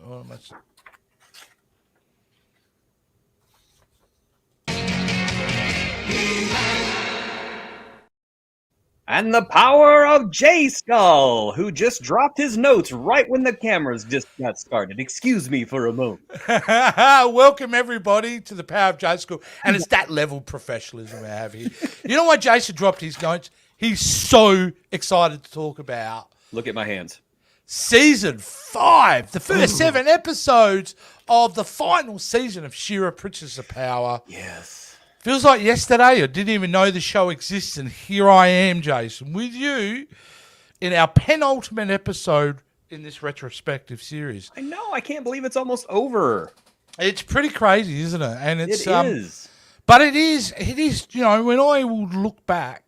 Well, let's... And the power of J Skull, who just dropped his notes right when the cameras just got started. Excuse me for a moment. Welcome everybody to the Power of J Skull, and it's that level of professionalism we have here. You know why Jason dropped his notes? He's so excited to talk about Look at my hands. Season 5, the first 7 episodes of the final season of She-Ra, Princess of Power. Yes. Feels like yesterday. I didn't even know the show exists, and here I am, Jason, with you in our penultimate episode in this retrospective series. I know. I can't believe it's almost over. It's pretty crazy, isn't it? And it's It is. But it is, you know, when I would look back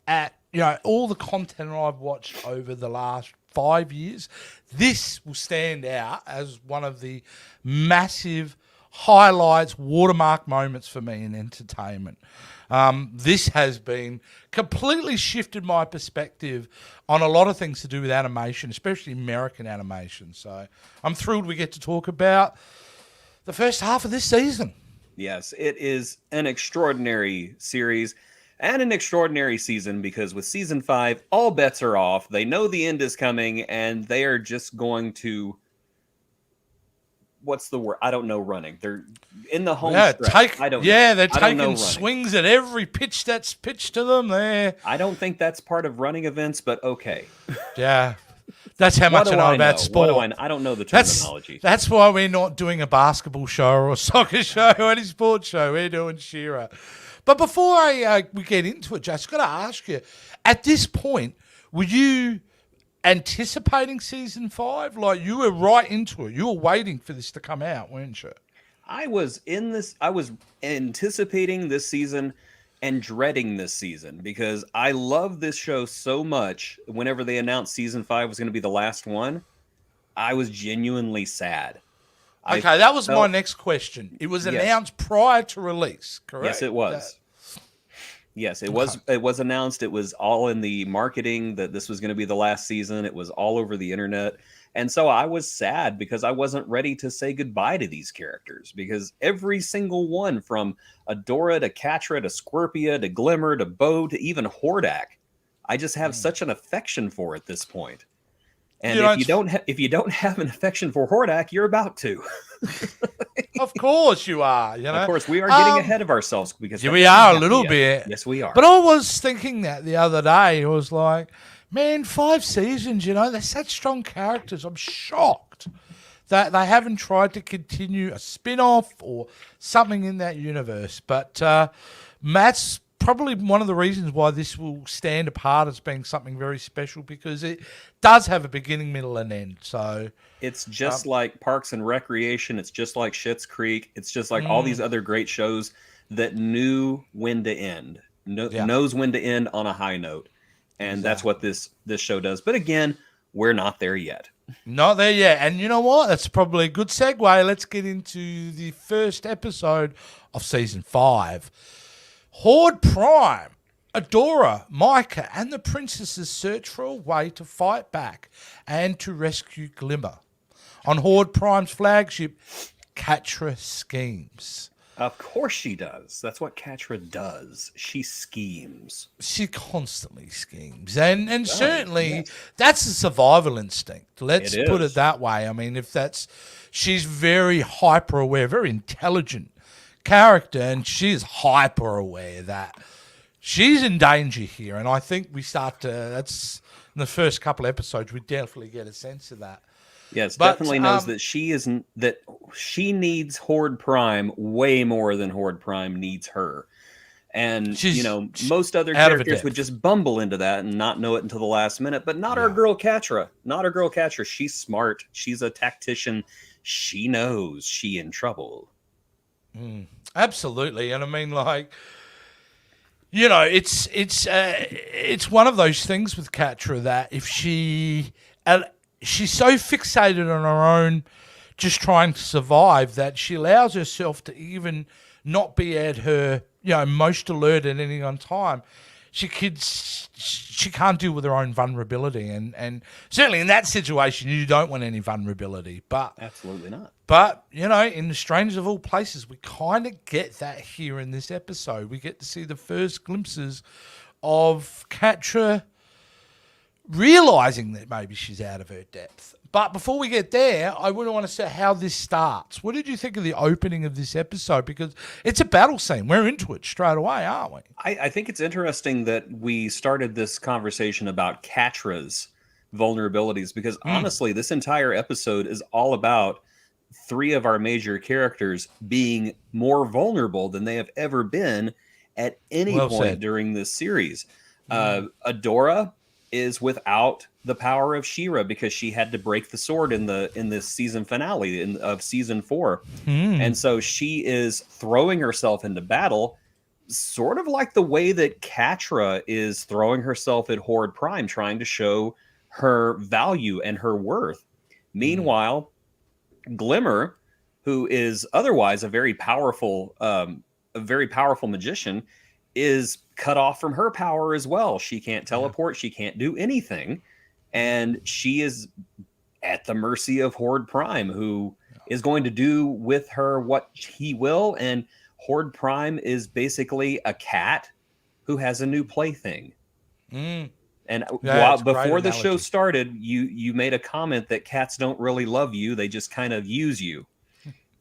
at, you know, all the content I've watched over the last 5 years, this will stand out as one of the massive highlights, watermark moments for me in entertainment. This has been completely shifted my perspective on a lot of things to do with animation, especially American animation. So I'm thrilled we get to talk about the first half of this season. Yes, it is an extraordinary series and an extraordinary season because with season 5, all bets are off. They know the end is coming and they are just going to... What's the word? I don't know. Running. They're in the home stretch. They're taking swings at every pitch that's pitched to them. There. I don't think that's part of running events, but okay. Yeah, that's how much I know about sport. I don't know the terminology. That's why we're not doing a basketball show or a soccer show or any sports show. We're doing She-Ra. But before we get into it, Jess, I've got to ask you: at this point, were you anticipating season 5? Like, you were right into it. You were waiting for this to come out, weren't you? I was anticipating this season and dreading this season because I love this show so much. Whenever they announced season 5 was going to be the last one, I was genuinely sad. Okay, that was my next question. It was announced prior to release, correct? Yes, it was. Yes, it was. It was announced. It was all in the marketing that this was going to be the last season. It was all over the internet. And so I was sad because I wasn't ready to say goodbye to these characters because every single one from Adora to Catra to Scorpia to Glimmer to Bow to even Hordak, I just have such an affection for at this point. And if you don't have an affection for Hordak, you're about to. Of course you are. You know? Of course, we are getting ahead of ourselves because we are a little bit. Yes, we are. But I was thinking that the other day. I was like, man, 5 seasons. You know, they're such strong characters. I'm shocked that they haven't tried to continue a spin-off or something in that universe. But Matt's probably one of the reasons why this will stand apart as being something very special because it does have a beginning, middle, and end. So it's just like Parks and Recreation. It's just like Schitt's Creek. It's just like all these other great shows that knew when to end, knows when to end on a high note. And that's what this show does. But again, we're not there yet. Not there yet. And you know what? That's probably a good segue. Let's get into the first episode of season 5. Horde Prime, Adora, Micah, and the princesses search for a way to fight back and to rescue Glimmer. On Horde Prime's flagship, Catra schemes. Of course she does. That's what Catra does. She schemes. She constantly schemes. And certainly that's a survival instinct. Let's put it that way. I mean, she's very hyper aware, very intelligent character, and she's hyper aware that she's in danger here. And I think that's in the first couple of episodes, we definitely get a sense of that. Yes, definitely knows that she needs Horde Prime way more than Horde Prime needs her. And most other characters would just bumble into that and not know it until the last minute, but not our girl Catra. Not our girl Catra. She's smart. She's a tactician. She knows she in trouble. Absolutely. And I mean, like, you know, it's one of those things with Catra that if she's so fixated on her own just trying to survive that she allows herself to even not be at her, most alert at any one time. she can't deal with her own vulnerability, and certainly in that situation you don't want any vulnerability. But Absolutely not. But, in the strangest of all places, we kind of get that here in this episode. We get to see the first glimpses of Catra realizing that maybe she's out of her depth. But before we get there, I would want to say how this starts. What did you think of the opening of this episode? Because it's a battle scene. We're into it straight away, aren't we? I think it's interesting that we started this conversation about Catra's vulnerabilities because honestly, this entire episode is all about three of our major characters being more vulnerable than they have ever been at any point during this series. Adora is without the power of She-Ra because she had to break the sword in this season finale of season 4. And so she is throwing herself into battle, sort of like the way that Catra is throwing herself at Horde Prime, trying to show her value and her worth. Meanwhile, Glimmer, who is otherwise a very powerful magician, is cut off from her power as well. She can't teleport. She can't do anything. And she is at the mercy of Horde Prime, who is going to do with her what he will. And Horde Prime is basically a cat who has a new plaything. And before the show started, you made a comment that cats don't really love you. They just kind of use you.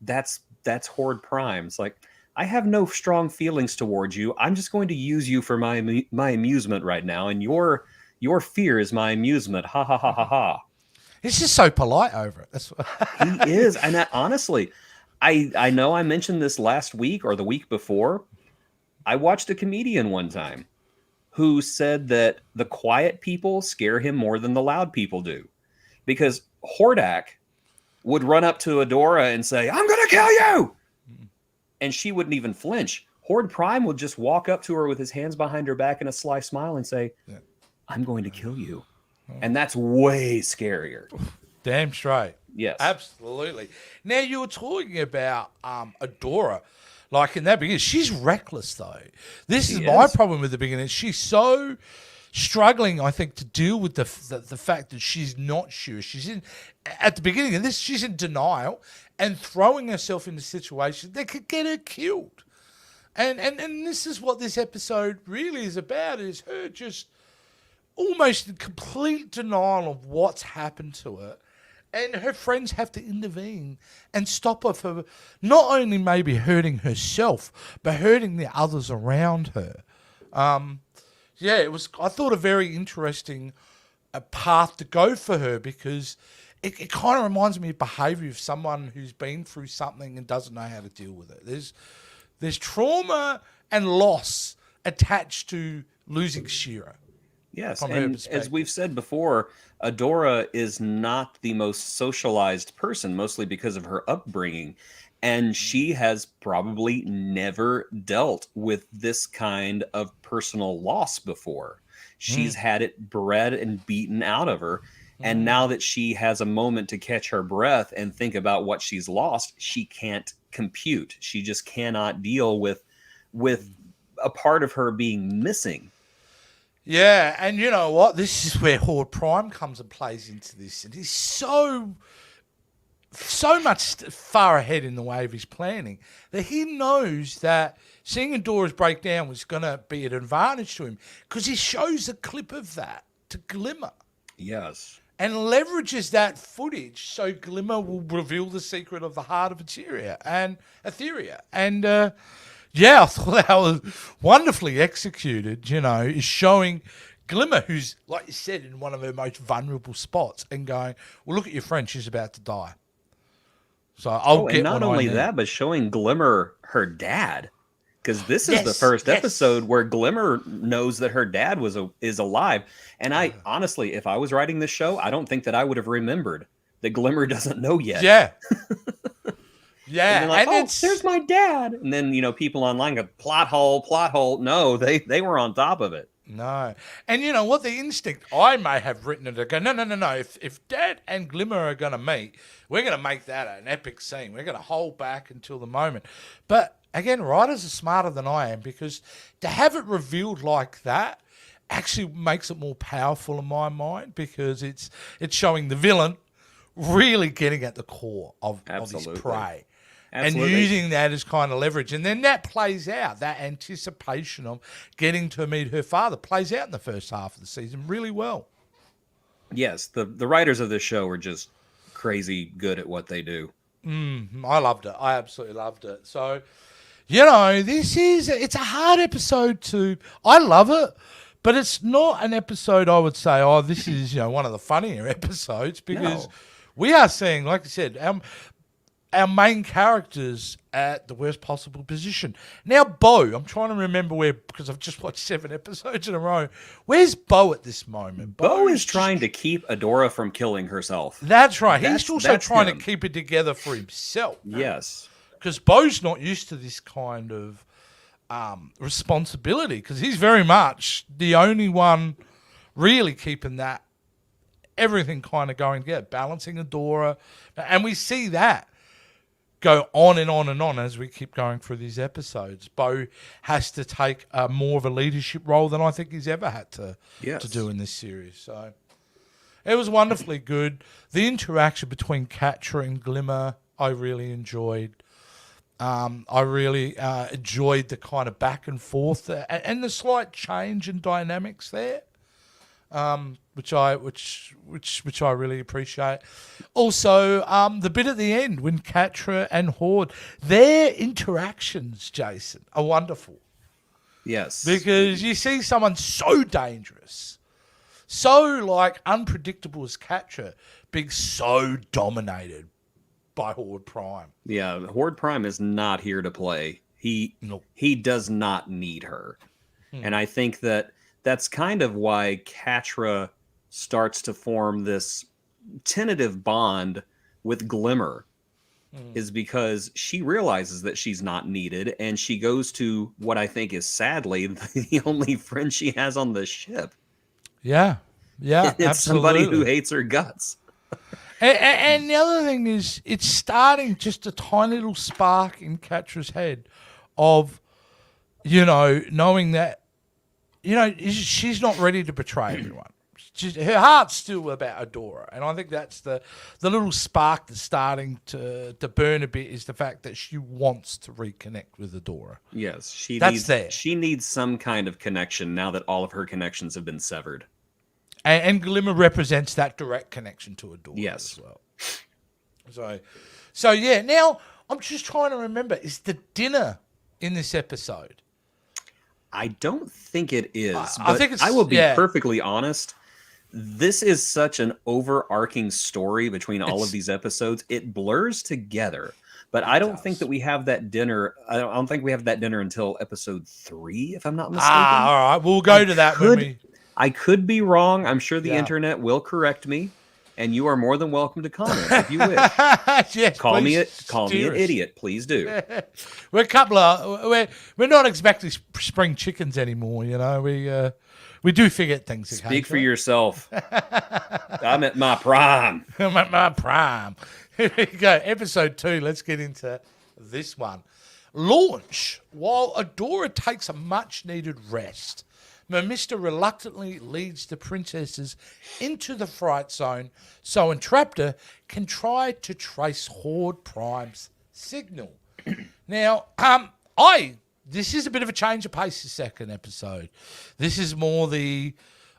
That's Horde Prime. It's like, I have no strong feelings towards you. I'm just going to use you for my amusement right now. And your fear is my amusement. Ha, ha, ha, ha, ha. He's just so polite over it. That's He is. And honestly, I know I mentioned this last week or the week before. I watched a comedian one time who said that the quiet people scare him more than the loud people do. Because Hordak would run up to Adora and say, I'm going to kill you! And she wouldn't even flinch. Horde Prime would just walk up to her with his hands behind her back and a sly smile and say, I'm going to kill you. And that's way scarier. Damn straight. Yes. Absolutely. Now, you were talking about Adora. Like in that beginning, she's reckless though. This is my problem with the beginning. She's so struggling, I think, to deal with the fact that she's not sure. At the beginning of this, she's in denial and throwing herself into situations that could get her killed. And this is what this episode really is about, is her just almost in complete denial of what's happened to her. And her friends have to intervene and stop her from not only maybe hurting herself, but hurting the others around her. It was, I thought, a very interesting path to go for her, because it kind of reminds me of behaviour of someone who's been through something and doesn't know how to deal with it. There's trauma and loss attached to losing She-Ra. Yes, and as we've said before, Adora is not the most socialized person, mostly because of her upbringing. And she has probably never dealt with this kind of personal loss before. She's had it bred and beaten out of her. And now that she has a moment to catch her breath and think about what she's lost, she can't compute. She just cannot deal with a part of her being missing. Yeah, and you know what? This is where Horde Prime comes and plays into this. And he's so much far ahead in the way of his planning that he knows that seeing Adora's breakdown was going to be an advantage to him, because he shows a clip of that to Glimmer. Yes. And leverages that footage so Glimmer will reveal the secret of the heart of Etheria. And I thought that was wonderfully executed, is showing Glimmer, who's, like you said, in one of her most vulnerable spots, and going, well, look at your friend, she's about to die. So I'll get and not only that, but showing Glimmer her dad. Because this is the first episode where Glimmer knows that her dad is alive. And I honestly, if I was writing this show, I don't think that I would have remembered that Glimmer doesn't know yet. Yeah. Yeah. And like, there's my dad. And then, people online go, plot hole. No, they were on top of it. No. And you know what? The instinct, I may have written it to go, no. If Dad and Glimmer are going to meet, we're going to make that an epic scene. We're going to hold back until the moment. But again, writers are smarter than I am, because to have it revealed like that actually makes it more powerful in my mind because it's showing the villain really getting at the core of his Absolutely. prey. Absolutely. And using that as kind of leverage. And then that plays out, that anticipation of getting to meet her father plays out in the first half of the season really well. Yes, the writers of this show are just crazy good at what they do. I loved it. I absolutely loved it. So, it's a hard episode I love it, but it's not an episode I would say, oh, this is, one of the funnier episodes because we are seeing, like I said, our main characters at the worst possible position. Now, Bo, I'm trying to remember where, because I've just watched 7 episodes in a row. Where's Bo at this moment? Bo is trying to keep Adora from killing herself. That's right. He's also trying him. to keep it together for himself. Yes. Because Bo's not used to this kind of responsibility because he's very much the only one really keeping everything kind of going together, balancing Adora. And we see that go on and on and on as we keep going through these episodes. Bo has to take more of a leadership role than I think he's ever had to do in this series. So it was wonderfully good. The interaction between Catra and Glimmer, I really enjoyed. I really enjoyed the kind of back and forth and the slight change in dynamics there. Which I really appreciate. Also, the bit at the end when Catra and Horde, their interactions, Jason, are wonderful. Yes. Because you see someone so dangerous, so unpredictable as Catra, being so dominated by Horde Prime. Yeah, Horde Prime is not here to play. He does not need her. And I think that's kind of why Catra starts to form this tentative bond with Glimmer, is because she realizes that she's not needed, and she goes to what I think is sadly the only friend she has on the ship. Yeah, it's absolutely. Somebody who hates her guts. And the other thing is, it's starting just a tiny little spark in Catra's head of, knowing that, she's not ready to betray everyone. Her heart's still about Adora. And I think that's the little spark that's starting to burn a bit is the fact that she wants to reconnect with Adora. Yes, she needs some kind of connection now that all of her connections have been severed. And Glimmer represents that direct connection to Adora as well. So yeah, now I'm just trying to remember, is the dinner in this episode? I don't think it is. I think I will be perfectly honest. This is such an overarching story between all of these episodes. It blurs together. But I don't think that we have that dinner. I don't think we have that dinner until episode 3, if I'm not mistaken. All right. We'll go to that when we... I could be wrong. I'm sure the internet will correct me, and you are more than welcome to comment if you wish. Yes, call me an idiot, please do. We're a couple of we're not exactly spring chickens anymore. We do forget things. Speak for yourself. I'm at my prime. I'm at my prime. Here we go. Episode 2. Let's get into this one. Launch. While Adora takes a much-needed rest, Mermista reluctantly leads the princesses into the fright zone so Entrapta can try to trace Horde Prime's signal. Now, this is a bit of a change of pace, the second episode. This is more the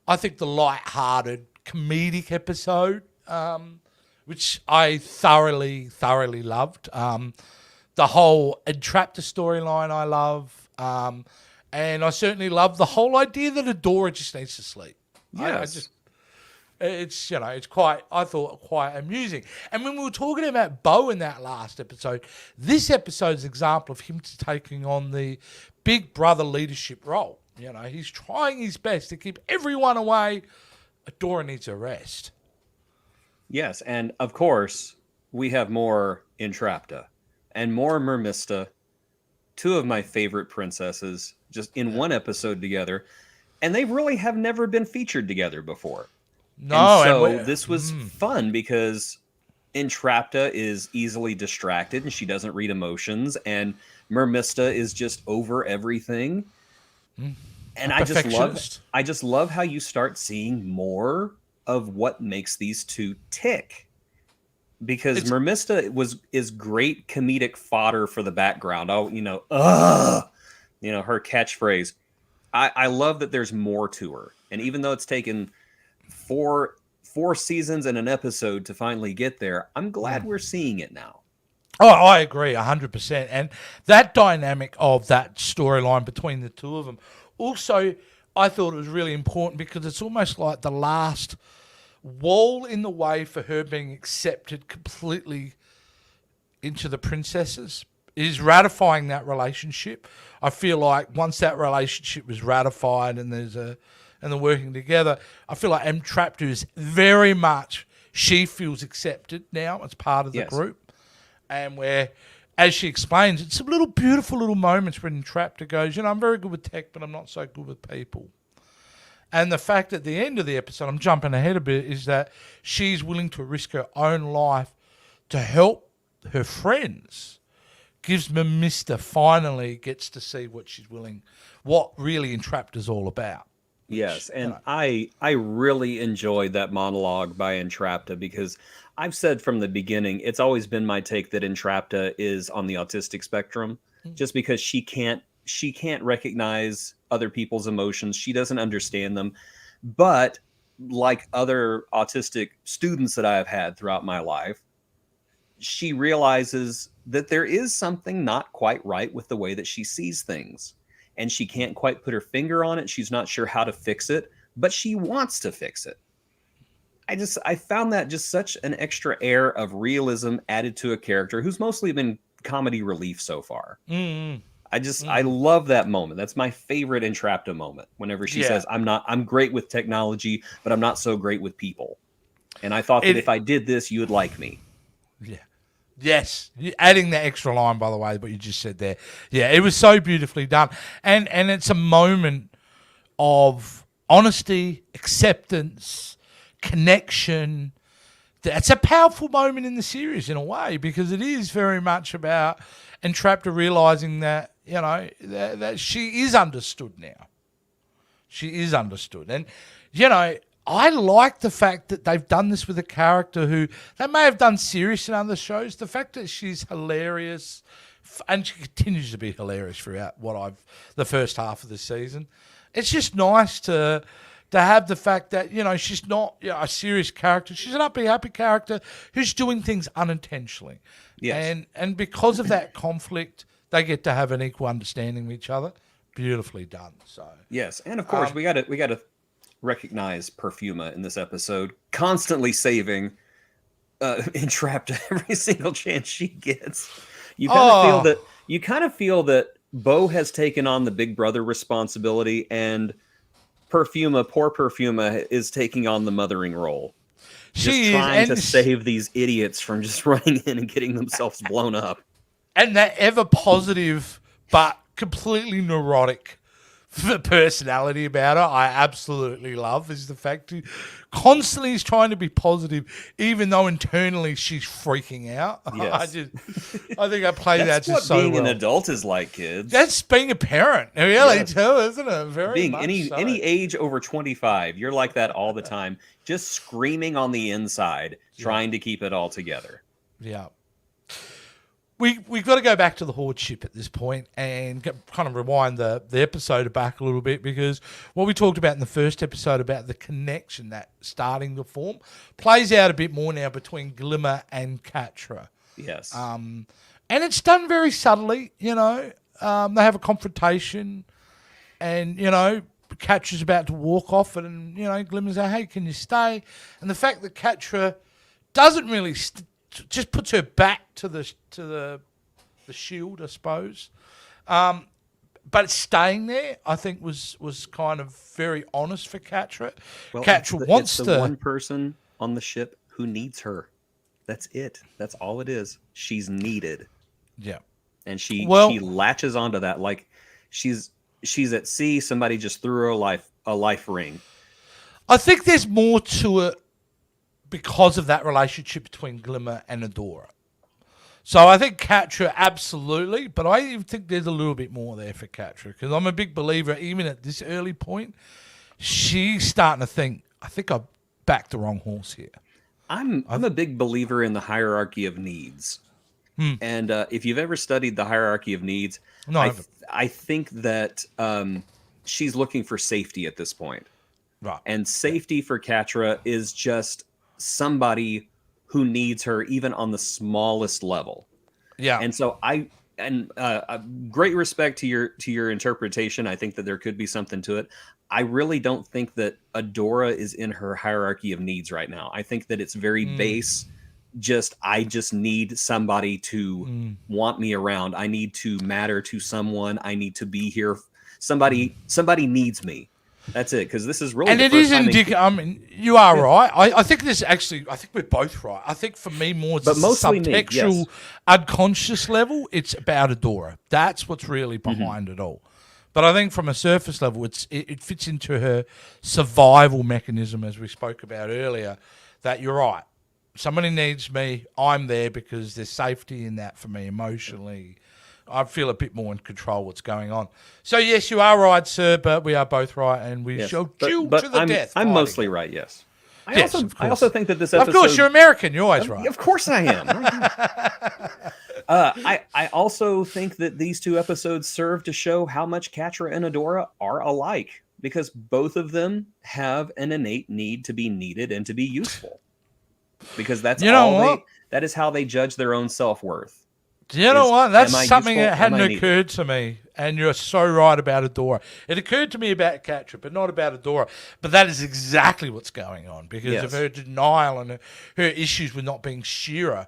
light-hearted, comedic episode, which I thoroughly loved. The whole Entrapta storyline I love. And I certainly love the whole idea that Adora just needs to sleep. Yes. It's quite amusing. And when we were talking about Bo in that last episode, this episode's an example of him taking on the big brother leadership role. He's trying his best to keep everyone away. Adora needs a rest. Yes, and of course, we have more Entrapta and more Mermista, 2 of my favorite princesses, just in one episode together, and they really have never been featured together before. No, and so this was fun because Entrapta is easily distracted and she doesn't read emotions, and Mermista is just over everything. And Perfectionist. I just love how you start seeing more of what makes these two tick. Because It's Mermista is great comedic fodder for the background. Oh, her catchphrase. I love that there's more to her. And even though it's taken four seasons and an episode to finally get there, I'm glad we're seeing it now. Oh, I agree 100%. And that dynamic of that storyline between the two of them, also, I thought it was really important because it's almost like the last wall in the way for her being accepted completely into the princesses is ratifying that relationship. I feel like once that relationship was ratified and they're working together, I feel like Entrapta is very much, she feels accepted now as part of the group. And where, as she explains, it's some little beautiful little moments when Entrapta goes, I'm very good with tech, but I'm not so good with people. And the fact at the end of the episode, I'm jumping ahead a bit, is that she's willing to risk her own life to help her friends. Gives Mermista finally gets to see what really Entrapta's all about. Yes, and I really enjoyed that monologue by Entrapta because I've said from the beginning, it's always been my take that Entrapta is on the autistic spectrum, just because she can't recognize other people's emotions. She doesn't understand them. But like other autistic students that I have had throughout my life, she realizes that there is something not quite right with the way that she sees things. And she can't quite put her finger on it. She's not sure how to fix it, but she wants to fix it. I found that just such an extra air of realism added to a character who's mostly been comedy relief so far. I love that moment. That's my favorite Entrapta moment. Whenever she says, I'm great with technology, but I'm not so great with people. And I thought that if I did this, you would like me. Yeah. Yes, adding that extra line, by the way, what you just said there. Yeah, it was so beautifully done. And it's a moment of honesty, acceptance, connection. It's a powerful moment in the series in a way because it is very much about Entrapta realizing that, that she is understood now. She is understood. And, I like the fact that they've done this with a character who they may have done serious in other shows. The fact that she's hilarious, and she continues to be hilarious throughout the first half of the season. It's just nice to have the fact that she's not a serious character. She's an upbeat, happy character who's doing things unintentionally. Yes. And because of that conflict, they get to have an equal understanding of each other. Beautifully done. So yes, and of course we got to recognize Perfuma in this episode, constantly saving Entrapta every single chance she gets. You kind of feel that Bo has taken on the big brother responsibility, and poor Perfuma is taking on the mothering role. Just trying to save these idiots from just running in and getting themselves blown up. And that ever positive but completely neurotic personality about her, I absolutely love, is the fact she constantly is trying to be positive, even though internally she's freaking out. Yes. I think I play that just so well. That's what being an adult is like, kids. That's being a parent, really, too, isn't it? Very being much any age over 25, you're like that all the time, just screaming on the inside, trying to keep it all together. Yeah. We've got to go back to the Horde ship at this point and kind of rewind the episode back a little bit, because what we talked about in the first episode about the connection that starting to form plays out a bit more now between Glimmer and Catra. Yes. And it's done very subtly, They have a confrontation and, Catra's about to walk off and, Glimmer's like, hey, can you stay? And the fact that Catra doesn't really... just puts her back to the shield, I suppose. But staying there, I think, was kind of very honest for Catra. Well, Catra wants it's the one person on the ship who needs her. That's it. That's all it is. She's needed. Yeah. And she latches onto that like she's at sea. Somebody just threw her a life ring. I think there's more to it because of that relationship between Glimmer and Adora. So I think Catra, absolutely, but I even think there's a little bit more there for Catra because I'm a big believer, even at this early point, she's starting to think, I think I backed the wrong horse here. I'm a big believer in the hierarchy of needs. And if you've ever studied the hierarchy of needs, No, I haven't. I think that she's looking for safety at this point. Right. And safety for Catra is just somebody who needs her even on the smallest level. Yeah. And so great respect to your interpretation. I think that there could be something to it. I really don't think that Adora is in her hierarchy of needs right now. I think that it's very base. I just need somebody to want me around. I need to matter to someone. I need to be here. Somebody needs me. That's it. Because this is really and the it first is time indicative. I mean, you are right. I think this actually. I think we're both right. I think for me, more it's But mostly me, subtextual, yes. unconscious level. It's about Adora. That's what's really behind it all. But I think from a surface level, it fits into her survival mechanism, as we spoke about earlier. That you're right. Somebody needs me. I'm there because there's safety in that for me emotionally. I feel a bit more in control of what's going on. So, yes, you are right, sir, but we are both right, and we Yes. shall But- duel but to the death. I'm fighting. mostly right, yes. Yes, of I course. also think that this episode... Of course, you're American. You're always right. Of course I am. I also think that these two episodes serve to show how much Catra and Adora are alike, because both of them have an innate need to be needed and to be useful. Because that is how they judge their own self-worth. Do you know what? That's am I something useful? that hadn't Am I needed? occurred to me, and you're so right about Adora. It occurred to me about Catra, but not about Adora. But that is exactly what's going on because Yes. of her denial and her issues with not being She-Ra.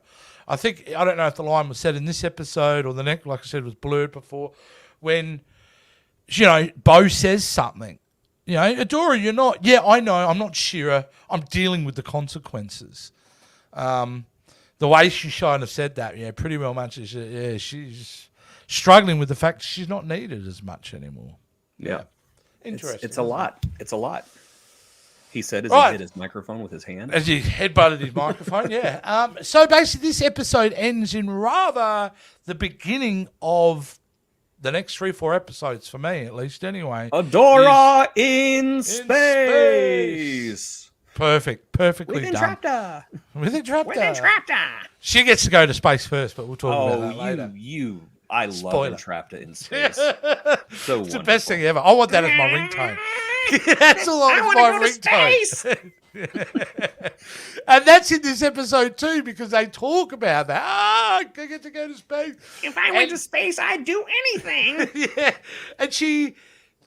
I don't know if the line was said in this episode or the next, like I said, was blurred before, when, Bo says something. Adora, you're not, yeah, I know, I'm not She-Ra. I'm dealing with the consequences. The way she kind of said that, pretty well much is, she's struggling with the fact she's not needed as much anymore. Yeah. Interesting. It's a lot. It's a lot. He said as Right. he hit his microphone with his hand. As he headbutted his microphone, yeah. So basically, this episode ends in rather the beginning of the next 3-4 episodes, for me at least, anyway. Adora in space. space. Perfectly With done. Entrapta. With Entrapta. With Entrapta. She gets to go to space first, but we'll talk about that Oh, later. I love Spoiler. Entrapta in space. So It's the best thing ever. I want that as my ringtone. That's all I want my ringtone. And that's in this episode too, because they talk about that. I get to go to space. If I went to space, I'd do anything. Yeah, and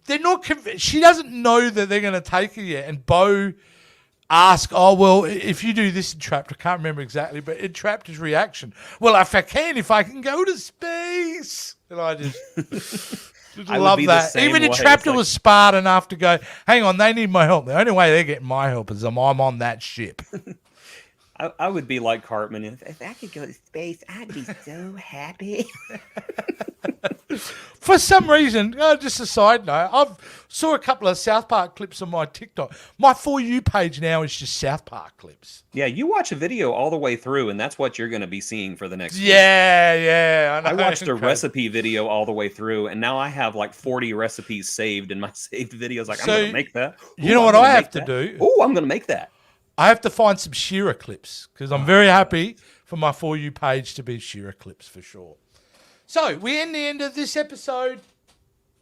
they're not convinced. She doesn't know that they're going to take her yet. And Bo asks, "Oh well, if you do this, Entrapped," I can't remember exactly, but Entrapped's reaction, "Well, if I can go to space," and I just. I would love be the that. same Even way. Entrapta It's like- was smart enough to go, hang on, they need my help. The only way they're getting my help is I'm on that ship. I would be like Cartman. If I could go to space, I'd be so happy. For some reason, just a side note, I've saw a couple of South Park clips on my TikTok. My For You page now is just South Park clips. Yeah, you watch a video all the way through, and that's what you're going to be seeing for the next week. Yeah, I know. I watched a Okay. recipe video all the way through, and now I have like 40 recipes saved in my saved videos. Like, So, I'm going to make that. you know what I have to do? Oh, I'm going to make that. I have to find some She-Ra clips because I'm very happy for my For You page to be She-Ra clips for sure. So we end the end of this episode.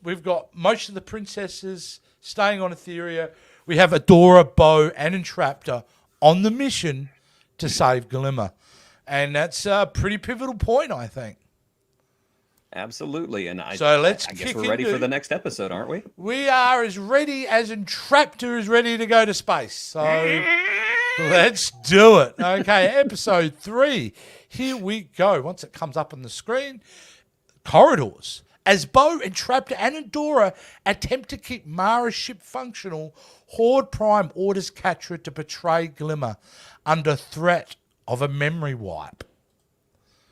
We've got most of the princesses staying on Etheria. We have Adora, Bo, and Entrapta on the mission to save Glimmer. And that's a pretty pivotal point, I think. Absolutely. And So let's I guess kick we're ready into- for the next episode, aren't we? We are as ready as Entrapta is ready to go to space. So let's do it. Okay, episode 3. Here we go. Once it comes up on the screen, corridors. As Bo, Entrapta, and Adora attempt to keep Mara's ship functional, Horde Prime orders Catra to betray Glimmer under threat of a memory wipe.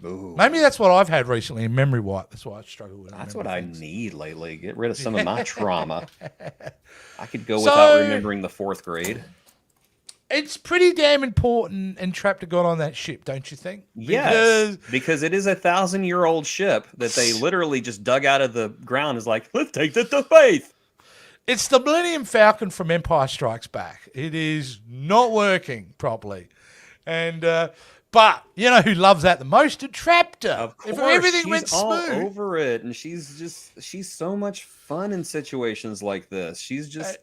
Ooh. Maybe that's what I've had recently, a memory wipe. That's why I struggle with it. That's what I need lately. Get rid of some of my trauma. I could go So- without remembering the 4th grade. It's pretty damn important Entrapta got on that ship, don't you think? Yes, because it is a 1,000-year-old ship that they literally just dug out of the ground. Is like, let's take this to space. It's the Millennium Falcon from Empire Strikes Back. It is not working properly. And but you know who loves that the most? Entrapta. Of course, if everything she's went all smooth. over it, and she's so much fun in situations like this. She's just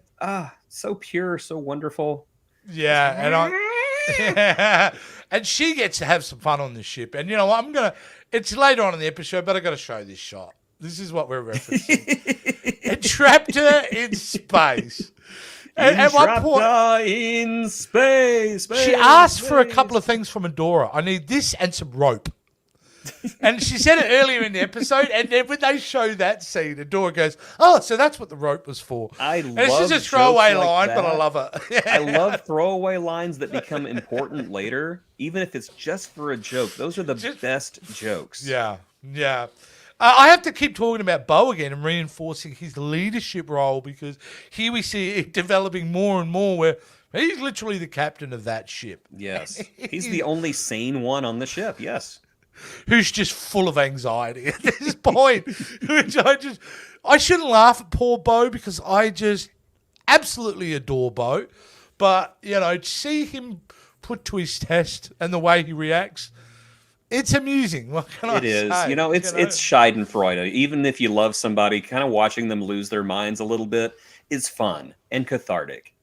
so pure, so wonderful. Yeah, and she gets to have some fun on the ship. And you know what? It's later on in the episode, but I got to show this shot. This is what we're referencing. Entrapta in space. At one point, in space. She asked for a couple of things from Adora. I need this and some rope. And she said it earlier in the episode, and then when they show that scene, Adora goes, "Oh, so that's what the rope was for." It's just a throwaway line, but I love it. I love throwaway lines that become important later, even if it's just for a joke. Those are the best jokes. Yeah. I have to keep talking about Bo again and reinforcing his leadership role, because here we see it developing more and more where he's literally the captain of that ship. Yes. He's the only sane one on the ship, yes. Who's just full of anxiety at this point. Which I shouldn't laugh at poor Bo, because I just absolutely adore Bo. But, you know, to see him put to his test and the way he reacts, it's amusing. What can I say? It is. You know, it's Schadenfreude. Even if you love somebody, kind of watching them lose their minds a little bit is fun and cathartic.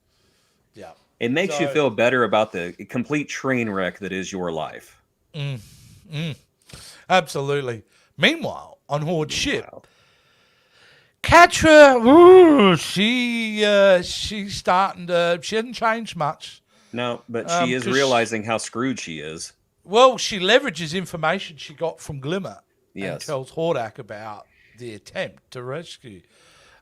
Yeah. It makes you feel better about the complete train wreck that is your life. Absolutely. Meanwhile, on Horde ship, Catra, she's starting to. She hasn't changed much. No, but she is realizing how screwed she is. Well, she leverages information she got from Glimmer and tells Hordak about the attempt to rescue.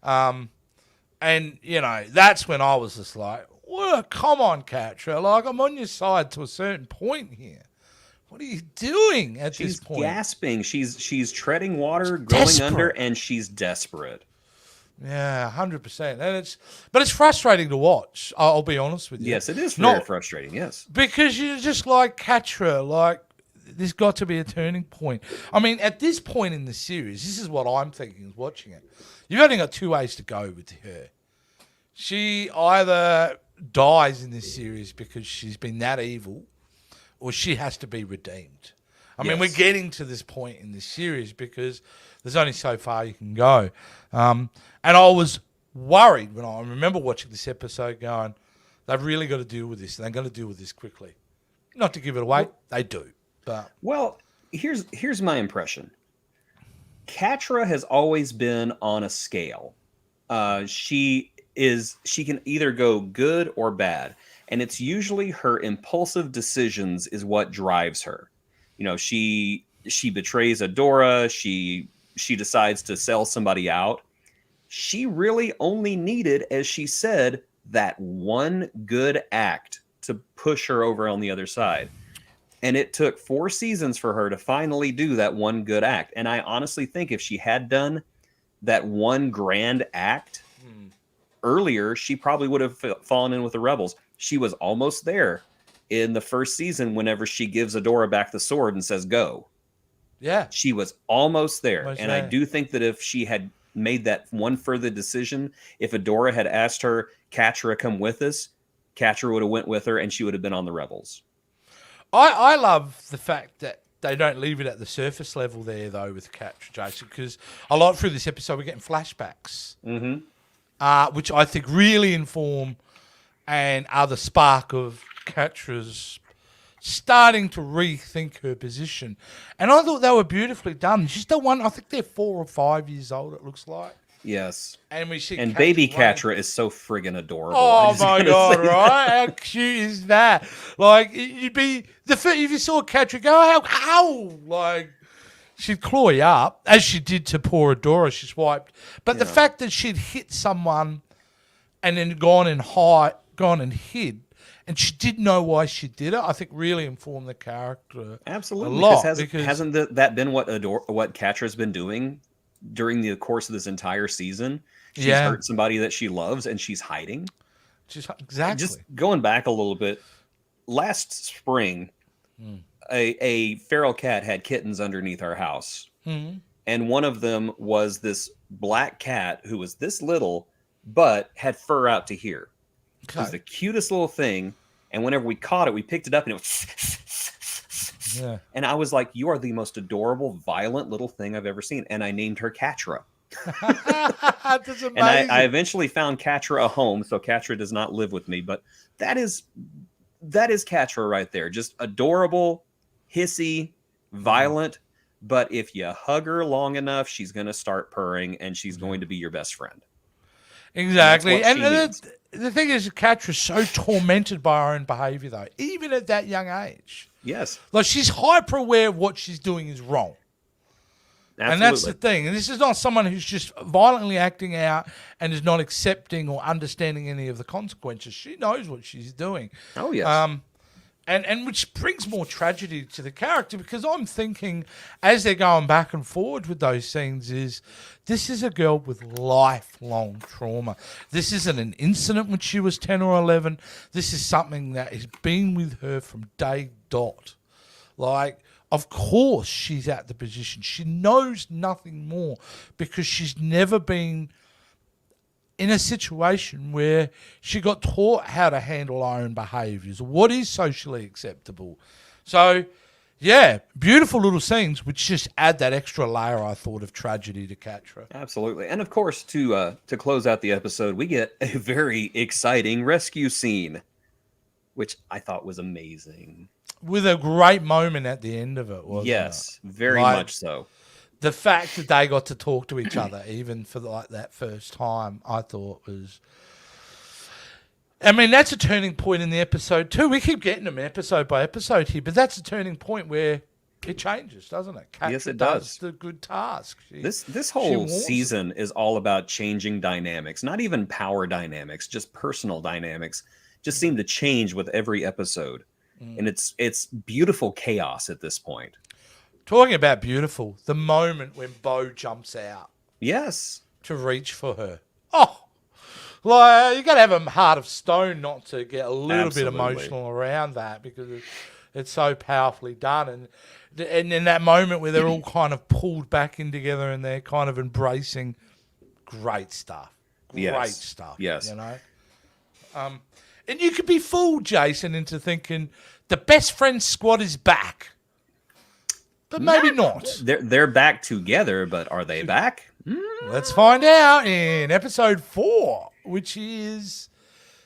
And, you know, that's when I was just like, well, come on, Catra. Like, I'm on your side to a certain point here. What are you doing at this point? She's gasping. She's treading water, going under, and she's desperate. Yeah, 100%. But it's frustrating to watch. I'll be honest with you. Yes, it is very frustrating. Yes, because you're just like Catra. Like, there's got to be a turning point. I mean, at this point in the series, this is what I'm thinking is watching it. You've only got 2 ways to go with her. She either dies in this series because she's been that evil, or she has to be redeemed. I mean, we're getting to this point in this series because there's only so far you can go. And I was worried when I remember watching this episode going, they've really got to deal with this, and they're going to deal with this quickly. Not to give it away, they do. But here's my impression. Catra has always been on a scale. She can either go good or bad. And it's usually her impulsive decisions is what drives her. You know, she betrays Adora. She decides to sell somebody out. She really only needed, as she said, that one good act to push her over on the other side. And it took 4 seasons for her to finally do that one good act. And I honestly think if she had done that one grand act earlier, she probably would have fallen in with the rebels. She was almost there in the first season whenever she gives Adora back the sword and says, go. Yeah. She was almost there. I do think that if she had made that one further decision, if Adora had asked her, Catra, come with us, Catra would have went with her and she would have been on the rebels. I love the fact that they don't leave it at the surface level there, though, with Catra, Jason, because a lot through this episode we're getting flashbacks, which I think really inform and are the spark of Catra's starting to rethink her position. And I thought they were beautifully done. She's the one, I think they're 4 or 5 years old, it looks like. Yes. And we see baby Catra is so friggin' adorable. Oh my God, right? How cute is that? Like, you'd be, if you saw Catra go, how? Like, she'd claw you up, as she did to poor Adora, she swiped. But the fact that she'd hit someone and then gone and hid, and she didn't know why she did it, I think really informed the character absolutely a lot. Hasn't that been what Catra's been doing during the course of this entire season? She's hurt somebody that she loves, and she's hiding. Exactly. Just going back a little bit, last spring, a feral cat had kittens underneath our house. Mm-hmm. And one of them was this black cat who was this little, but had fur out to here. It was the cutest little thing. And whenever we caught it, we picked it up and it was... Yeah. And I was like, you are the most adorable, violent little thing I've ever seen. And I named her Catra. That's amazing. And I eventually found Catra a home, so Catra does not live with me. But that is Catra right there. Just adorable, hissy, violent. But if you hug her long enough, she's going to start purring, and she's going to be your best friend. Exactly. And needs. the thing is, Catra's so tormented by her own behaviour, though, even at that young age. Yes. Like, she's hyper aware of what she's doing is wrong. Absolutely. And that's the thing. And this is not someone who's just violently acting out and is not accepting or understanding any of the consequences. She knows what she's doing. Oh, yes. And which brings more tragedy to the character, because I'm thinking, as they're going back and forward with those scenes, is this is a girl with lifelong trauma. This isn't an incident when she was 10 or 11. This is something that has been with her from day dot. Like, of course she's at the position. She knows nothing more because she's never been in a situation where she got taught how to handle her own behaviours, what is socially acceptable. So, yeah, beautiful little scenes which just add that extra layer, I thought, of tragedy to Catra. Absolutely. And of course, to close out the episode, we get a very exciting rescue scene, which I thought was amazing. With a great moment at the end of it, wasn't it? Yes, very much so. The fact that they got to talk to each other, even for that first time, I thought was... I mean, that's a turning point in the episode too. We keep getting them episode by episode here, but that's a turning point where it changes, doesn't it? Catra Yes, it does. The good task. This whole season is all about changing dynamics, not even power dynamics, just personal dynamics. Just seem to change with every episode, and it's beautiful chaos at this point. Talking about beautiful, the moment when Bo jumps out. Yes. To reach for her. Oh, like, you got to have a heart of stone not to get a little bit emotional around that, because it's so powerfully done. And in that moment where they're all kind of pulled back in together and they're kind of embracing, great stuff. Great stuff. Yes. You know? And you could be fooled, Jason, into thinking the best friend squad is back. But maybe not. They're back together, but are they back? Let's find out in episode 4, which is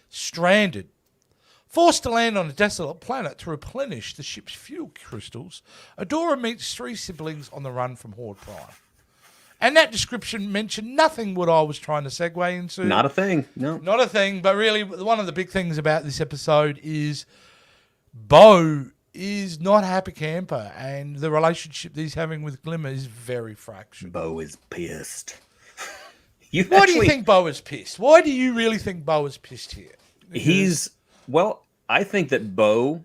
Stranded. Forced to land on a desolate planet to replenish the ship's fuel crystals, Adora meets 3 siblings on the run from Horde Prime. And that description mentioned nothing what I was trying to segue into. Not a thing, no. Not a thing, but really one of the big things about this episode is Bo is not a happy camper, and the relationship that he's having with Glimmer is very fractured. Bo is pissed. Why do you think Bo is pissed? Why do you really think Bo is pissed here? I think that Bo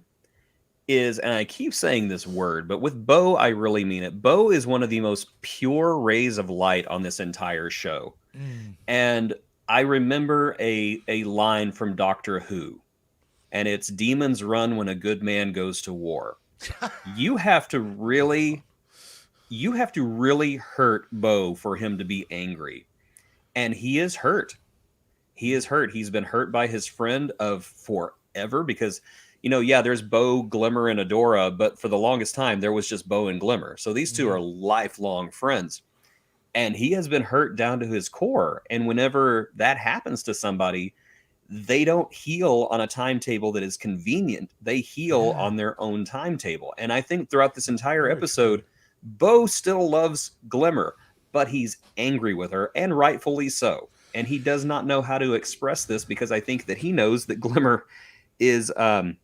is, and I keep saying this word, but with Bo, I really mean it. Bo is one of the most pure rays of light on this entire show. And I remember a line from Doctor Who. And it's demons run when a good man goes to war. You have to really hurt Bo for him to be angry. And he is hurt. He is hurt. He's been hurt by his friend of forever because, there's Bo, Glimmer, and Adora, but for the longest time, there was just Bo and Glimmer. So these two are lifelong friends. And he has been hurt down to his core. And whenever that happens to somebody, they don't heal on a timetable that is convenient. They heal on their own timetable. And I think throughout this entire episode, Bo still loves Glimmer, but he's angry with her, and rightfully so. And he does not know how to express this, because I think that he knows that Glimmer is... I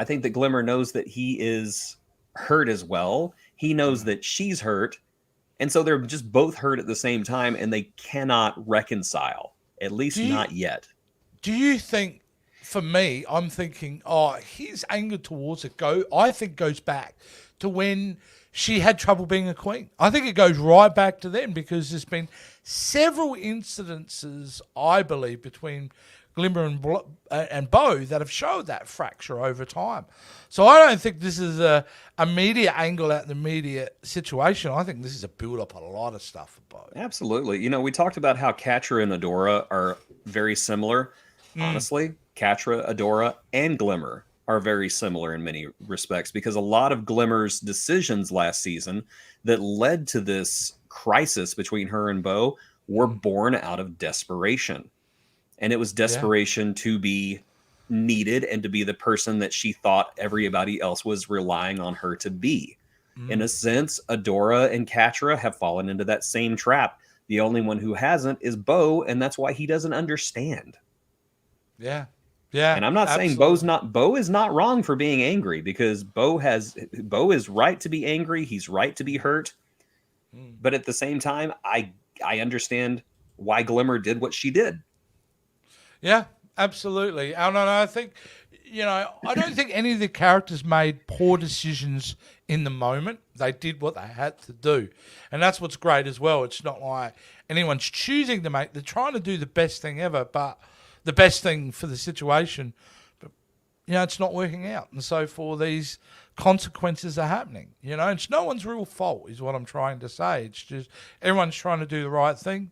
think that Glimmer knows that he is hurt as well. He knows that she's hurt. And so they're just both hurt at the same time, and they cannot reconcile. At least not yet. Do you think, for me, I'm thinking, his anger towards it goes back to when she had trouble being a queen. I think it goes right back to then, because there's been several incidences, I believe, between Glimmer and Bo that have showed that fracture over time. So I don't think this is a media angle at the media situation. I think this is a build up a lot of stuff for Bo. Absolutely. We talked about how Catra and Adora are very similar. Honestly, Catra, Adora, and Glimmer are very similar in many respects, because a lot of Glimmer's decisions last season that led to this crisis between her and Bo were born out of desperation. And it was desperation to be needed and to be the person that she thought everybody else was relying on her to be. In a sense, Adora and Catra have fallen into that same trap. The only one who hasn't is Bo, and that's why he doesn't understand. Yeah. Yeah. And I'm not saying Bo is not wrong for being angry, because Bo is right to be angry. He's right to be hurt. But at the same time, I understand why Glimmer did what she did. Yeah, absolutely. And I think, I don't think any of the characters made poor decisions in the moment. They did what they had to do. And that's what's great as well. It's not like anyone's choosing to they're trying to do the best thing ever, but the best thing for the situation. But, it's not working out. And so for these consequences are happening, it's no one's real fault is what I'm trying to say. It's just everyone's trying to do the right thing.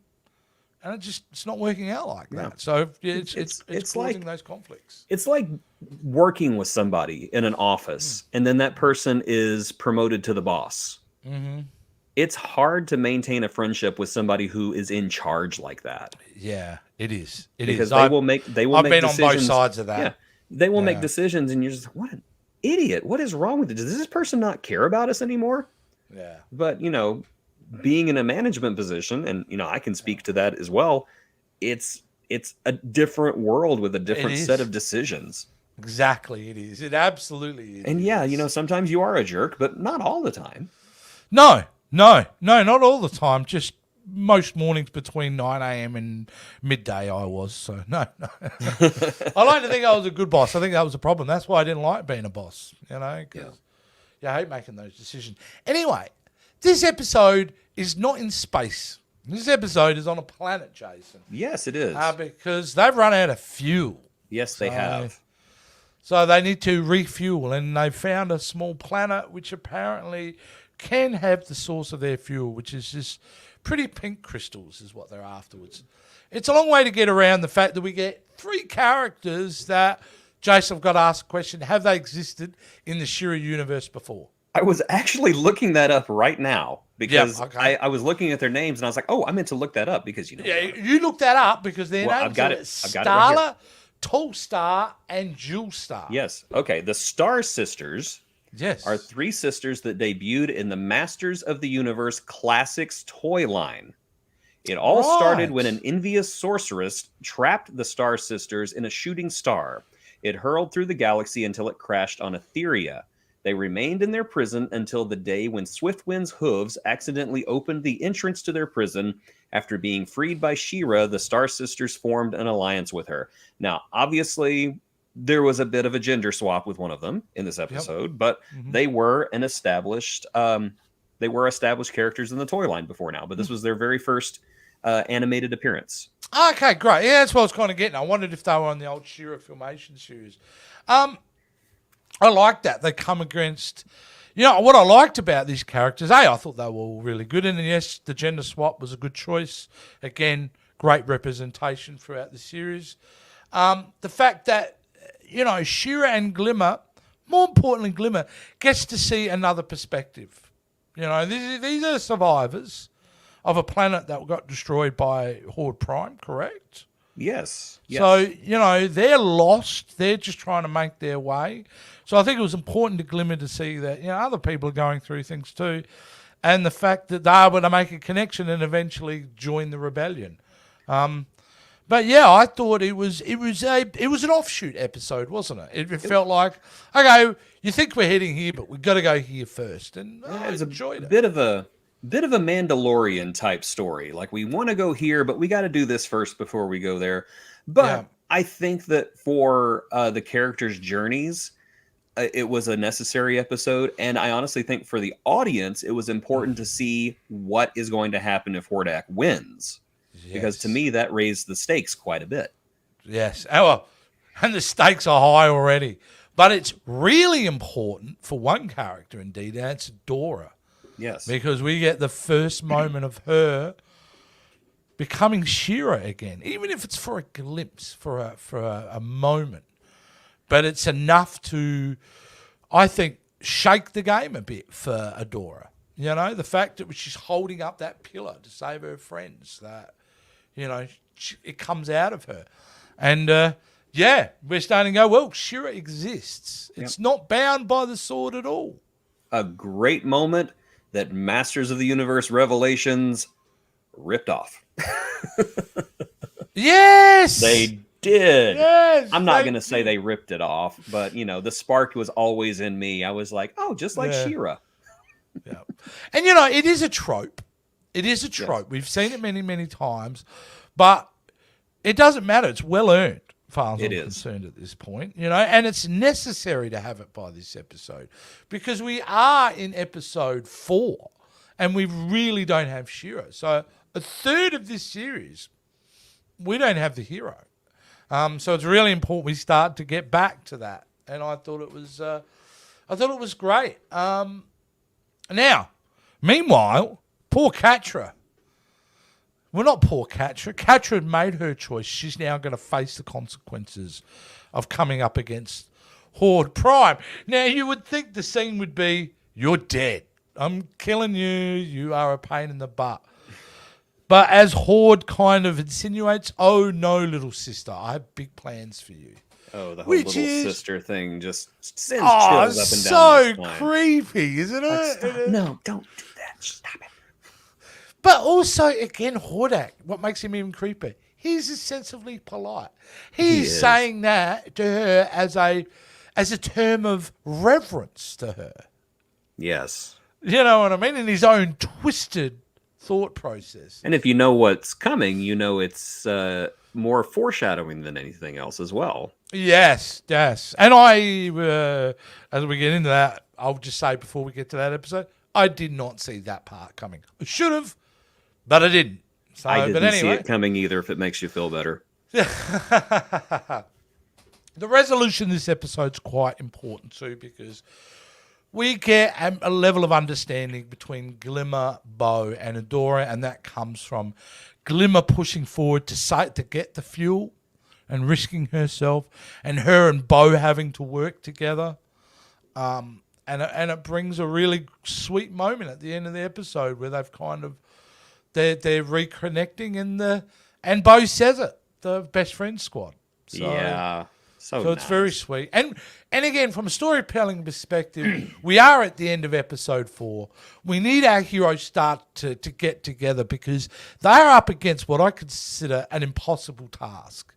And it's not working out like that. So it's causing like, those conflicts. It's like working with somebody in an office, and then that person is promoted to the boss. Mm-hmm. It's hard to maintain a friendship with somebody who is in charge like that. Yeah, it is. Because they will make I've make been decisions. On both sides of that. Yeah, they will make decisions, and you're just, what an idiot! What is wrong with it? Does this person not care about us anymore? Yeah. But being in a management position, and I can speak to that as well, it's a different world with a different set of decisions. Exactly, it is. It absolutely is. And sometimes you are a jerk, but not all the time. No, not all the time. Just most mornings between 9 a.m. and midday I was. So no. I like to think I was a good boss. I think that was a problem. That's why I didn't like being a boss, because I hate making those decisions. Anyway, this episode is not in space. This episode is on a planet, Jason. Yes, it is. Because they've run out of fuel. Yes, they have. So they need to refuel, and they found a small planet which apparently can have the source of their fuel, which is just pretty pink crystals is what they're afterwards. It's a long way to get around the fact that we get 3 characters that, Jason, I've got to ask a question, have they existed in the She-Ra universe before? I was actually looking that up right now, because I was looking at their names, and I was like, oh, I meant to look that up, because you looked that up because their names are Starla, right, Tall Star, and Jewel Star. Yes. Okay. The Star Sisters are 3 sisters that debuted in the Masters of the Universe Classics toy line. It all started when an envious sorceress trapped the Star Sisters in a shooting star. It hurled through the galaxy until it crashed on Etheria. They remained in their prison until the day when Swiftwind's hooves accidentally opened the entrance to their prison. After being freed by She-Ra, the Star Sisters formed an alliance with her. Now, obviously, there was a bit of a gender swap with one of them in this episode, but they were an established characters in the toy line before now. But this was their very first animated appearance. Okay, great. Yeah, that's what I was kind of getting. I wondered if they were on the old She-Ra Filmation series. I like that. They come against, what I liked about these characters, I thought they were all really good. And yes, the gender swap was a good choice. Again, great representation throughout the series. The fact that, She-Ra and Glimmer, more importantly, Glimmer, gets to see another perspective. These are survivors of a planet that got destroyed by Horde Prime, correct? Yes. So, they're lost. They're just trying to make their way. So I think it was important to Glimmer to see that, other people are going through things too. And the fact that they're able to make a connection and eventually join the rebellion. But yeah, I thought it was an offshoot episode, wasn't it? It felt like, okay, you think we're heading here, but we've got to go here first. And I enjoyed it. Bit of a Mandalorian type story. Like, we want to go here, but we got to do this first before we go there. But I think that for the characters' journeys, it was a necessary episode. And I honestly think for the audience, it was important to see what is going to happen if Hordak wins. Yes. Because to me, that raised the stakes quite a bit. Yes. And the stakes are high already. But it's really important for one character, indeed, and it's Dora. Yes. Because we get the first moment of her becoming She-Ra again, even if it's for a glimpse, for a moment. But it's enough to, I think, shake the game a bit for Adora. You know, the fact that she's holding up that pillar to save her friends, that, you know, it comes out of her. And, we're starting to go, well, She-Ra exists. It's not bound by the sword at all. A great moment that Masters of the Universe Revelations ripped off. Yes! They did. Yes, I'm not going to say they ripped it off, but, you know, the spark was always in me. I was like, oh, just like She-Ra. Yeah. And, you know, it is a trope. It is a trope. Yes. We've seen it many, many times, but it doesn't matter. It's well earned, as far as I'm concerned at this point, you know, and it's necessary to have it by this episode because we are in episode 4 and we really don't have She-Ra. So a third of this series, we don't have the hero. So it's really important we start to get back to that. And I thought it was great. Now, meanwhile, poor Catra. Well, not poor Catra. Catra had made her choice. She's now going to face the consequences of coming up against Horde Prime. Now, you would think the scene would be, you're dead. I'm killing you. You are a pain in the butt. But as Horde kind of insinuates, oh, no, little sister, I have big plans for you. Oh, the whole little sister thing just sends chills up and down. So creepy, isn't it? Stop. No, don't do that. Stop it. But also, again, Hordak, what makes him even creepier? He's excessively polite. He's saying that to her as a term of reverence to her. Yes. You know what I mean? In his own twisted thought process. And if you know what's coming, you know it's more foreshadowing than anything else as well. Yes. And I, as we get into that, I'll just say before we get to that episode, I did not see that part coming. I should have, but I didn't. So, I didn't see it coming either, if it makes you feel better. The resolution of this episode's quite important too, because we get a level of understanding between Glimmer, Bow, and Adora, and that comes from Glimmer pushing forward to get the fuel and risking herself, and her and Bow having to work together. And it brings a really sweet moment at the end of the episode where they've kind of they're reconnecting, and Bow says it, the best friend squad. So, yeah. So it's very sweet. And again, from a storytelling perspective, we are at the end of episode 4. We need our heroes start to get together because they are up against what I consider an impossible task.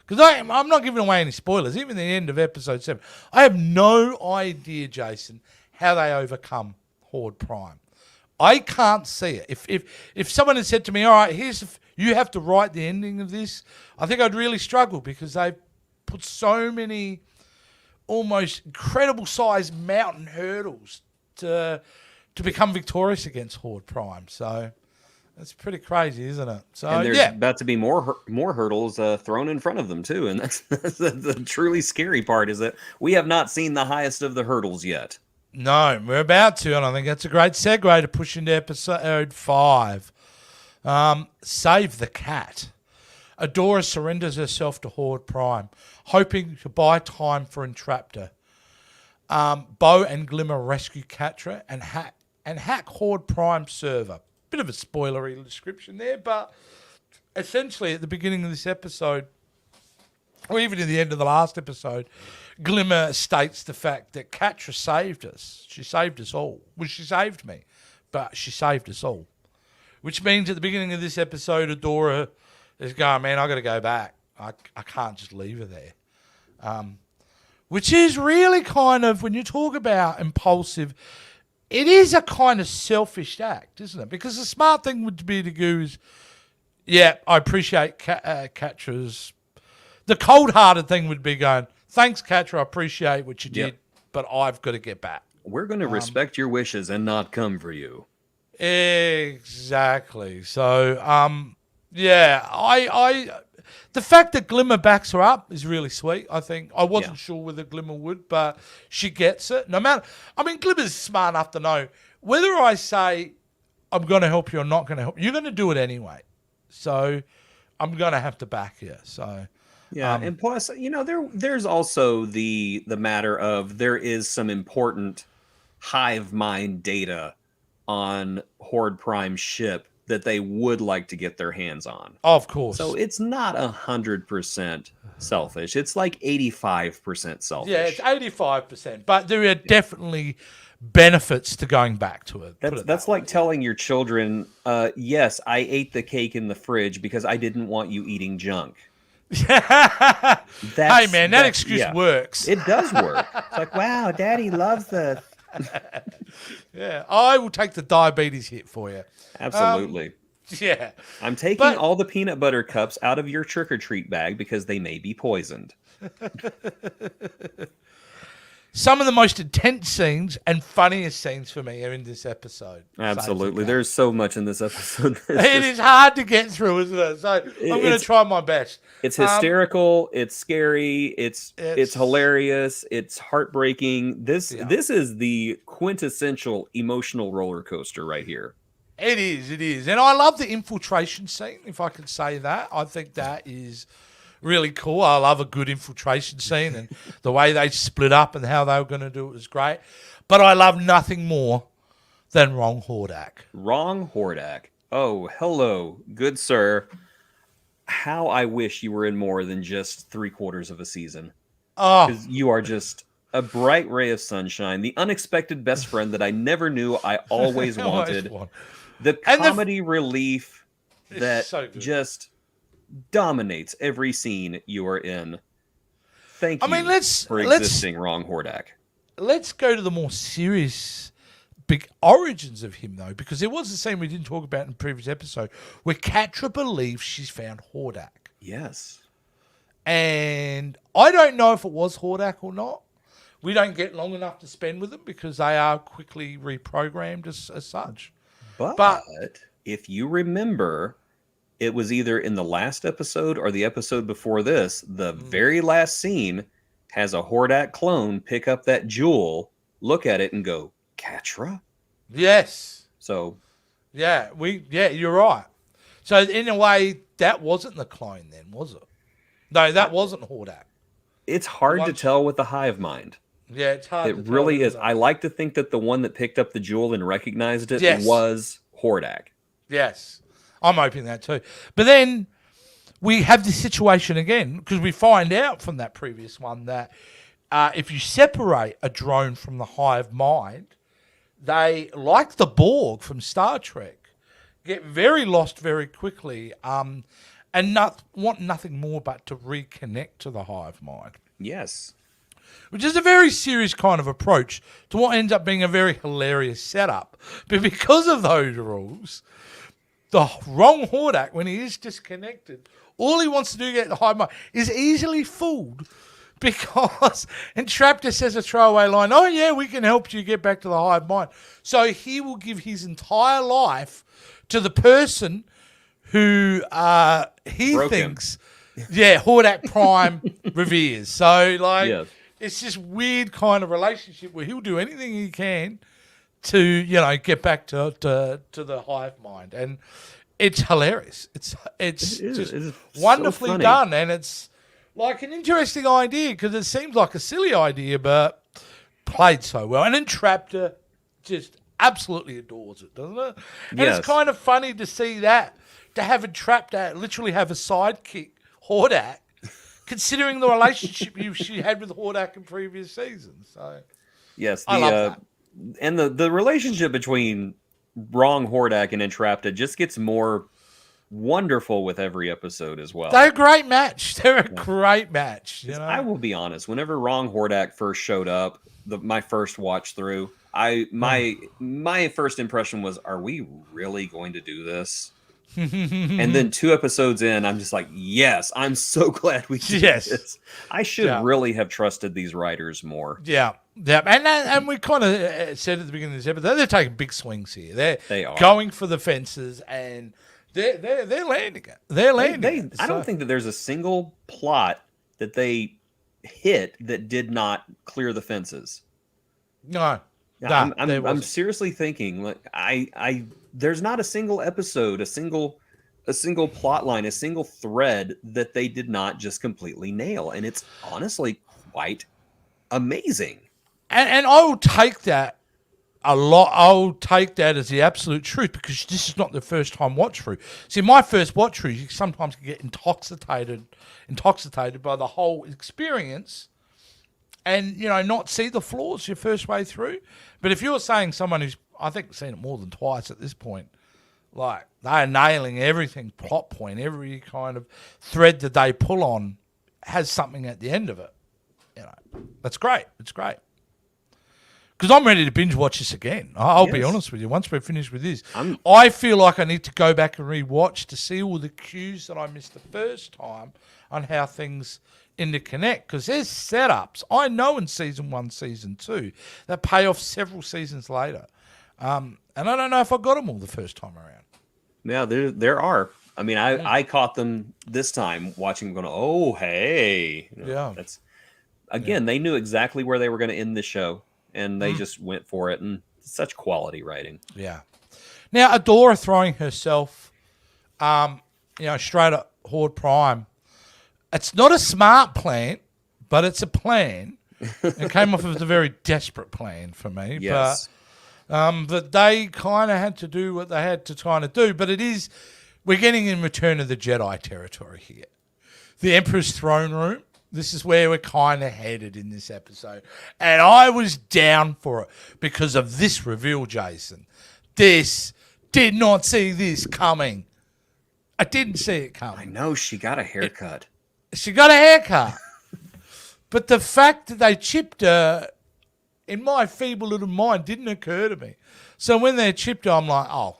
Because I'm not giving away any spoilers. Even the end of episode 7, I have no idea, Jason, how they overcome Horde Prime. I can't see it. If someone had said to me, all right, you have to write the ending of this, I think I'd really struggle because they've put so many almost incredible sized mountain hurdles to become victorious against Horde Prime. So that's pretty crazy, isn't it? So and there's about to be more hurdles thrown in front of them too, and that's the truly scary part is that we have not seen the highest of the hurdles yet. No, we're about to, and I think that's a great segue to push into episode 5. Save the cat. Adora surrenders herself to Horde Prime, hoping to buy time for Entraptor. Bow and Glimmer rescue Catra and hack Horde Prime server. Bit of a spoilery description there, but essentially at the beginning of this episode, or even in the end of the last episode, Glimmer states the fact that Catra saved us. She saved us all. Well, she saved me, but she saved us all. Which means at the beginning of this episode, Adora is going, man, I got to go back. I can't just leave her there. Which is really kind of, when you talk about impulsive, it is a kind of selfish act, isn't it? Because the smart thing would be to do is, yeah, I appreciate Catra's. The cold-hearted thing would be going, thanks, Catra, I appreciate what you did, but I've got to get back. We're going to respect your wishes and not come for you. Exactly. So, yeah, I the fact that Glimmer backs her up is really sweet. I think I wasn't Yeah. sure whether Glimmer would, but she gets it. No matter, I mean, Glimmer's smart enough to know whether I say I'm going to help you or not going to help you, you're going to do it anyway. So I'm going to have to back you. So Yeah, and plus, there's also the matter of there is some important hive mind data on Horde Prime's ship that they would like to get their hands on. of course, So it's not 100% selfish. It's like 85% selfish. yeah, it's 85%, but there are definitely benefits to going back to it. That's like telling your children, yes, I ate the cake in the fridge because I didn't want you eating junk. Hey man, that excuse works. It does work. It's like, wow, Daddy loves the. Yeah, I will take the diabetes hit for you. Absolutely. Yeah, I'm taking but- all the peanut butter cups out of your trick or treat bag because they may be poisoned. some of the most intense scenes and funniest scenes for me are in this episode. Absolutely. There's so much in this episode. It is hard to get through, isn't it? So I'm going to try my best. It's hysterical. It's scary. It's hilarious. It's heartbreaking. This is the quintessential emotional roller coaster right here. It is. And I love the infiltration scene, if I can say that. I think that is really cool. I love a good infiltration scene, and the way they split up and how they were going to do it was great. But I love nothing more than Wrong Hordak. Wrong Hordak. Oh, hello, good sir. How I wish you were in more than just 3/4 of a season. Oh, Because you are just a bright ray of sunshine, the unexpected best friend that I never knew I always wanted. The comedy relief that so good. just dominates every scene you are in. Thank you for existing, Wrong Hordak. Let's go to the more serious big origins of him, though, because there was a scene we didn't talk about in the previous episode where Catra believes she's found Hordak. Yes. And I don't know if it was Hordak or not. We don't get long enough to spend with them because they are quickly reprogrammed as such. But if you remember, it was either in the last episode or the episode before this, the very last scene has a Hordak clone pick up that jewel, look at it, and go, Catra? Yes. So, yeah, you're right. So in a way, that wasn't the clone then, was it? No, that wasn't Hordak. it's hard to tell with the hive mind. Yeah, it's hard. It really is. I like to think that the one that picked up the jewel and recognized it was Hordak. Yes, I'm hoping that too. But then we have this situation again because we find out from that previous one that if you separate a drone from the hive mind, they, like the Borg from Star Trek, get very lost very quickly and want nothing more but to reconnect to the hive mind. Yes. Which is a very serious kind of approach to what ends up being a very hilarious setup. But because of those rules, the wrong Hordak, when he is disconnected, all he wants to do to get the hive mind is easily fooled because Entraptor says a throwaway line, oh yeah, we can help you get back to the hive mind. So he will give his entire life to the person who he thinks, Hordak Prime reveres. So it's this weird kind of relationship where he'll do anything he can to, get back to the hive mind. And it's hilarious. It's just wonderfully so done. And it's like an interesting idea because it seems like a silly idea, but played so well. And Entraptor just absolutely adores it, doesn't it? And it's kind of funny to see that, to have Entraptor literally have a sidekick, Hordak, considering the relationship she had with Hordak in previous seasons. So yes, I love that. And the relationship between Wrong Hordak and Entraptor just gets more wonderful with every episode as well. They're a great match. They're a great match. I will be honest. Whenever Wrong Hordak first showed up, my first watch through, my first impression was, "Are we really going to do this?" And then 2 episodes in, I'm just like, yes, I'm so glad we did this. I should really have trusted these writers more. Yeah. And we kind of said at the beginning of this episode, they're taking big swings here. They are going for the fences, and They're landing it. They're landing it. I don't think that there's a single plot that they hit that did not clear the fences. No. I'm seriously thinking, like, there's not a single episode, a single plot line, a single thread that they did not just completely nail, and it's honestly quite amazing. And I will take that a lot. I'll take that as the absolute truth, because this is not the first time watch through. See, my first watch through, you sometimes can get intoxicated by the whole experience, and not see the flaws your first way through. But if you're saying someone who's, I think, seen it more than twice at this point, like, they're nailing everything, plot point, every kind of thread that they pull on has something at the end of it. That's great. It's great. Because I'm ready to binge watch this again. I'll be honest with you. Once we're finished with this, I feel like I need to go back and rewatch to see all the cues that I missed the first time on how things interconnect. Because there's setups I know in season 1, season 2 that pay off several seasons later. And I don't know if I got them all the first time around. Yeah, there are. I mean, I caught them this time watching, going, oh, hey. That's again, they knew exactly where they were going to end the show. And they just went for it, and such quality writing. Yeah. Now, Adora throwing herself, straight at Horde Prime. It's not a smart plan, but it's a plan. It came off as a very desperate plan for me. Yes. But they kind of had to do what they had to kind of do. But we're getting in Return of the Jedi territory here. The Emperor's throne room. This is where we're kind of headed in this episode. And I was down for it because of this reveal, Jason. Did not see this coming. I didn't see it coming. I know, she got a haircut. She got a haircut. But the fact that they chipped her, in my feeble little mind, didn't occur to me. So when they chipped her, I'm like, oh,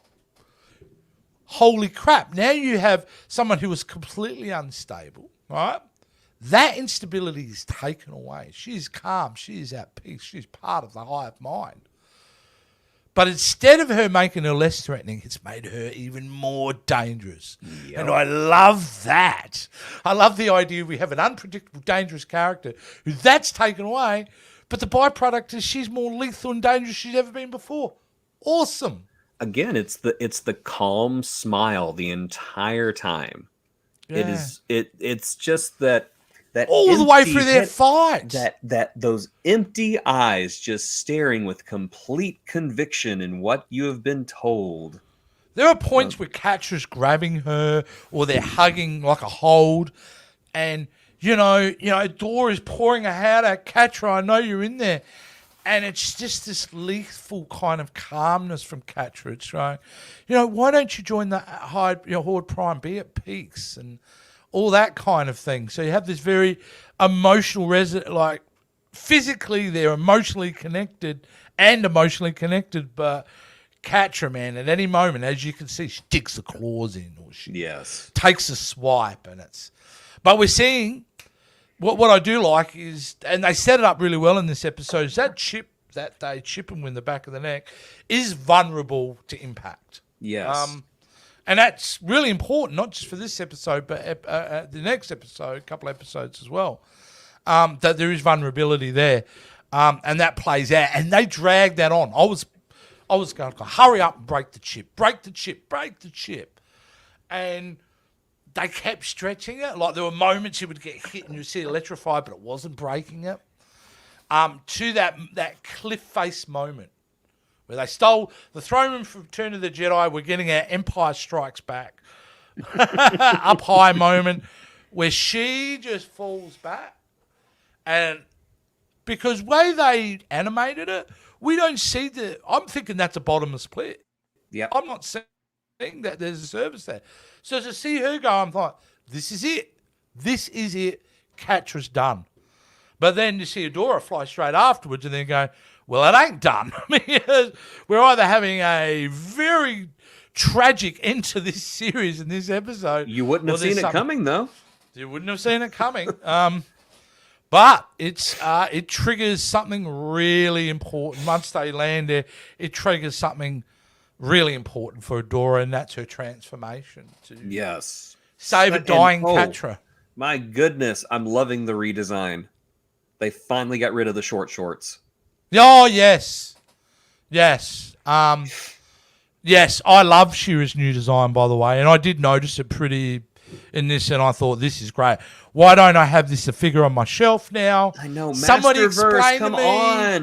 holy crap. Now you have someone who was completely unstable, right? That instability is taken away. She is calm. She is at peace. She's part of the hive mind. But instead of her making her less threatening, it's made her even more dangerous. Yep. And I love that. I love the idea we have an unpredictable, dangerous character who that's taken away, but the byproduct is she's more lethal and dangerous she's ever been before. Awesome. Again, it's the calm smile the entire time. Yeah. It's just that all the way through their fight. That those empty eyes just staring with complete conviction in what you have been told. There are points where Catra's grabbing her or they're hugging like a hold, and Adora is pouring a hat at Catra. I know you're in there. And it's just this lethal kind of calmness from Catra. It's right. Why don't you join the Horde Prime? Be at peace and all that kind of thing. So you have this very emotional like physically they're emotionally connected, but Catra, man, at any moment, as you can see, she digs the claws in or she takes a swipe, but we're seeing what I do like is, and they set it up really well in this episode, is that chip that they chip him in the back of the neck is vulnerable to impact. Yes. And that's really important, not just for this episode, but the next episode, a couple episodes as well, that there is vulnerability there. And that plays out. And they drag that on. I was going, hurry up and break the chip. And they kept stretching it. Like, there were moments you would get hit and you'd see it electrified, but it wasn't breaking it. To that cliff face moment, where they stole the throne room from Return of the Jedi. We're getting our Empire Strikes Back up high moment where she just falls back. And because way they animated it, we don't see I'm thinking that's a bottomless pit. Yeah, I'm not saying that there's a service there. So to see her go, I'm like, this is it. Catra's done. But then you see Adora fly straight afterwards and then go, well, it ain't done. We're either having a very tragic end to this series in this episode. You wouldn't have seen it coming, though. You wouldn't have seen it coming. But it triggers something really important. Once they land there, it triggers something really important for Adora, and that's her transformation to Yes. save a And- dying oh, Catra. My goodness, I'm loving the redesign. They finally got rid of the short shorts. Oh, yes. Yes. Yes, I love She-Ra's new design, by the way, and I did notice it pretty in this, and I thought, this is great. Why don't I have this a figure on my shelf now? I know, Somebody Masterverse, explain come to me.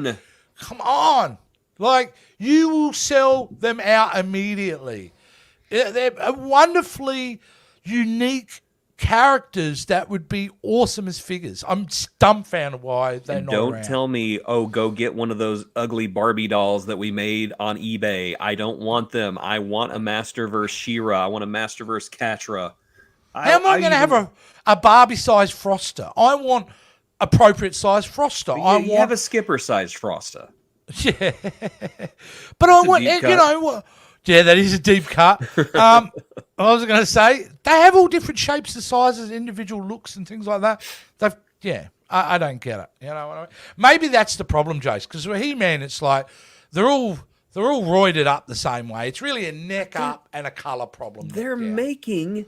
on. Come on. Like, you will sell them out immediately. They're wonderfully unique characters that would be awesome as figures. I'm dumbfounded why they're And not don't around. tell me, oh, go get one of those ugly Barbie dolls that we made on eBay. I don't want them. I want a Masterverse She-Ra. I want a Masterverse Catra. How am I going to have a Barbie-sized Froster? I want appropriate-sized Froster. You have a skipper-sized Frosta. Yeah. But I want, deep you know, yeah, that is a deep cut. I was going to say, they have all different shapes and sizes, individual looks and things like that. I don't get it. You know what I mean? Maybe that's the problem, Jace, because with He-Man, it's like they're all roided up the same way. It's really a neck up and a color problem. They're making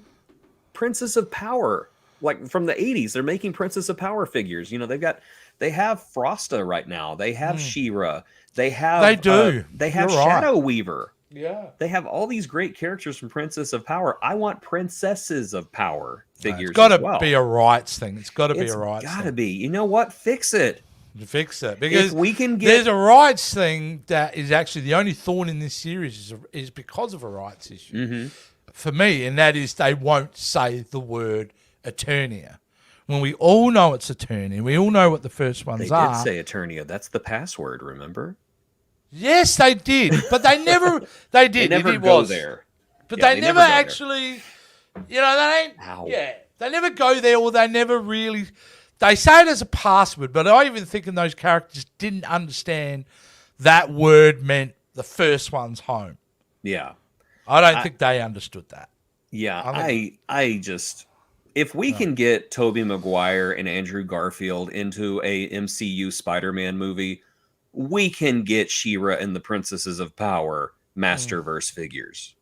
Princess of Power, like from the 80s. They're making Princess of Power figures. You know, they have Frosta right now. They have She-Ra. They have they have You're Shadow right. Weaver. Yeah. They have all these great characters from Princess of Power. I want Princesses of Power figures. It's got to as well. be a rights thing. It's got to be It's a rights gotta thing. be. You know what? Fix it. To fix it. Because If we can get there's a rights thing that is actually the only thorn in this series is because of a rights issue. Mm-hmm. For me, and that is they won't say the word Eternia. When we all know it's Eternia, we all know what the first ones They are. did say Eternia. That's the password, remember? Yes, they did, but they never. They did. They never it go was. there. But Yeah, they never go there. actually. You know, they ain't. Ow. Yeah, they never go there, or they never really. They say it as a password, but I even think those characters didn't understand that word meant the first one's home. Yeah. I don't think they understood that. Yeah, I I just if we can get Tobey Maguire and Andrew Garfield into a MCU Spider-Man movie, we can get She-Ra and the Princesses of Power Masterverse figures.